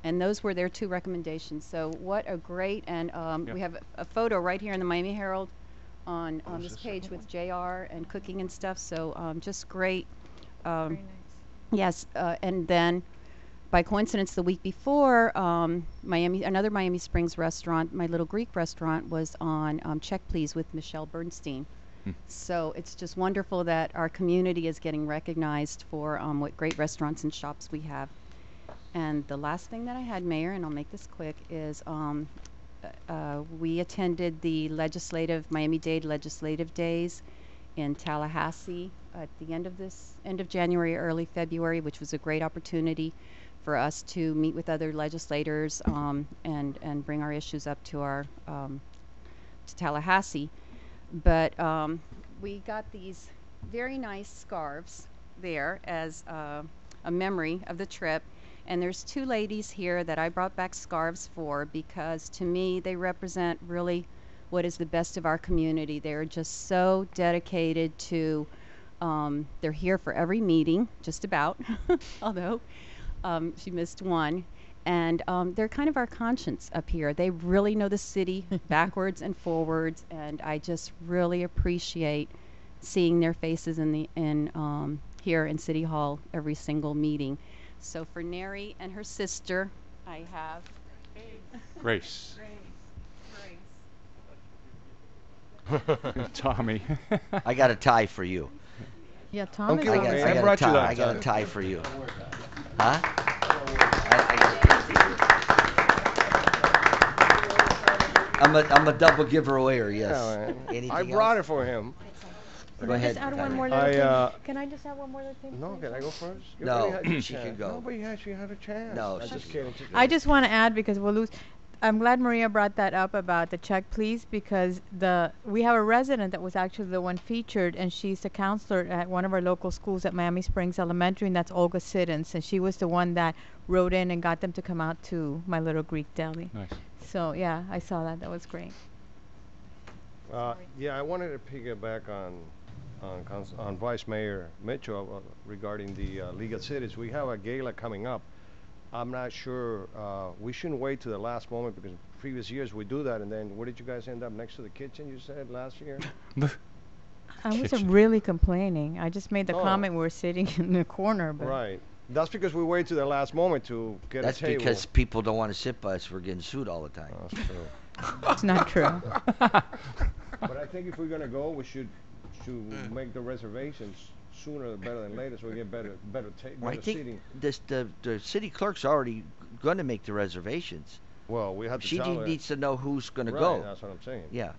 And those were their 2 recommendations. So what a great, and we have a photo right here in the Miami Herald on this page with JR and cooking and stuff. So just great. Very nice. Yes, and then by coincidence, the week before, another Miami Springs restaurant, My Little Greek restaurant, was on Check Please with Michelle Bernstein. So it's just wonderful that our community is getting recognized for what great restaurants and shops we have. And the last thing that I had, Mayor, and I'll make this quick, is we attended the Miami-Dade Legislative Days in Tallahassee at the end of January, early February, which was a great opportunity for us to meet with other legislators and bring our issues up to to Tallahassee. But we got these very nice scarves there as a memory of the trip. And there's two ladies here that I brought back scarves for because to me they represent really what is the best of our community. They're just so dedicated to, they're here for every meeting, just about, although she missed one. And they're kind of our conscience up here. They really know the city backwards and forwards, and I just really appreciate seeing their faces here in City Hall every single meeting. So for Neri and her sister, I have Grace. Tommy. I got a tie for you. Yeah, Tom is Okay, always I brought you that I got a tie for you. Huh? I'm a double giveawayer, yes. Yeah, man. Anything I brought else? it for him. Go ahead. Just add one Tyler. more little thing. Can I just add one more little thing? No, can I go first? You No, already had your she chance. can go. No, but she had a chance. No, I'm just kidding. I just want to add because we'll lose. I'm glad Maria brought that up about the check, please, because we have a resident that was actually the one featured, and she's a counselor at one of our local schools at Miami Springs Elementary, and that's Olga Siddons, and she was the one that wrote in and got them to come out to My Little Greek Deli. Nice. So yeah, I saw that. That was great. Yeah, I wanted to piggyback on Vice Mayor Mitchell regarding the League of Cities. We have a gala coming up. I'm not sure, we shouldn't wait to the last moment because previous years we do that, and then where did you guys end up? Next to the kitchen, you said, last year? I wasn't really complaining. I just made the Oh. comment we were sitting in the corner. But Right. That's because we wait to the last moment to get That's a table. because people don't want to sit by us. We're getting sued all the time. Oh, that's true. it's not true. But I think if we're gonna go, we should make the reservations sooner better than later, so we get better Well, I better think seating. the city clerk's already going to make the reservations. Well, we have to She tell her. needs to know who's going to Right, go. that's what I'm saying. Yeah.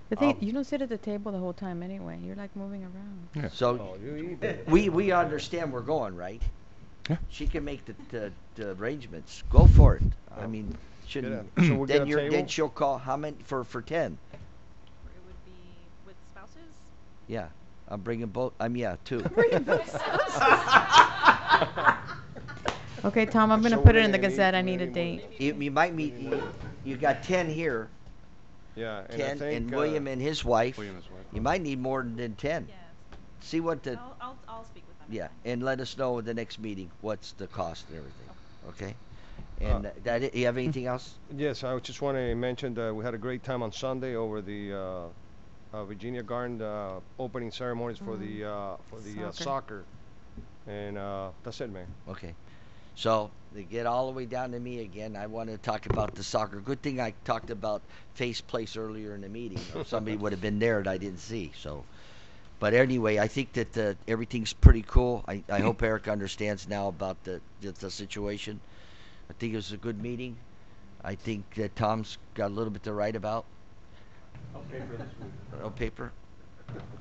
The thing, you don't sit at the table the whole time anyway. You're like moving around. So Oh, you eat it. we understand we're going, right? Yeah. She can make the arrangements. Go for it. I mean, shouldn't. Yeah. So we'll get a then table? she'll call how many for 10. It would be with spouses. Yeah. I'm bringing both. Yeah, 2. Okay, Tom, I'm gonna So put we're it in the gonna Gazette. need- I need a we date. You might meet. You got 10 here. Yeah, and 10, I think and William and his wife. William and his wife. You might need more than 10. Yes. See what the. I'll speak with them. Yeah, and let us know at the next meeting what's the cost and everything. Okay. And you have anything else? Yes, I just want to mention that we had a great time on Sunday over the Virginia Garden opening ceremonies for the soccer, and that's it, man. Okay. So they get all the way down to me again. I want to talk about the soccer. Good thing I talked about Face Place earlier in the meeting. Or somebody would have been there that I didn't see. So, but anyway, I think that everything's pretty cool. I hope Eric understands now about the situation. I think it was a good meeting. I think that Tom's got a little bit to write about. No paper this week. No paper.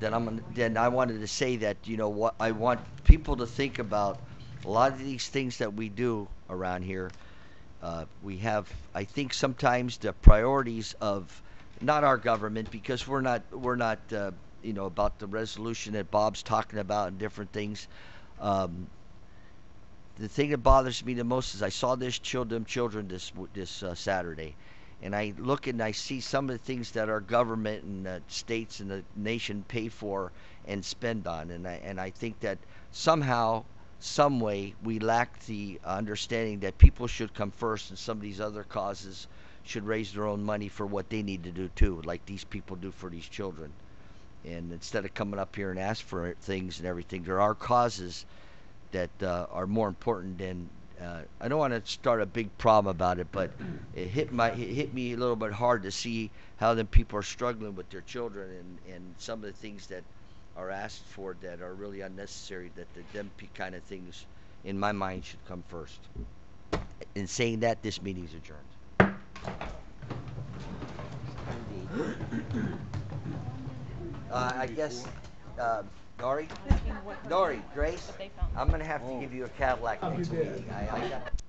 Then I wanted to say that what I want people to think about. A lot of these things that we do around here, we have. I think sometimes the priorities of not our government, because we're not about the resolution that Bob's talking about and different things. The thing that bothers me the most is I saw this children this Saturday, and I look and I see some of the things that our government and the states and the nation pay for and spend on, and I think that somehow, some way, we lack the understanding that people should come first, and some of these other causes should raise their own money for what they need to do too, like these people do for these children. And instead of coming up here and ask for things and everything, there are causes that are more important than. I don't want to start a big problem about it, but it hit me a little bit hard to see how them people are struggling with their children and some of the things that are asked for that are really unnecessary. That them kind of things, in my mind, should come first. In saying that, this meeting is adjourned. I guess, Nori, Grace, I'm gonna have to give you a Cadillac next meeting. I got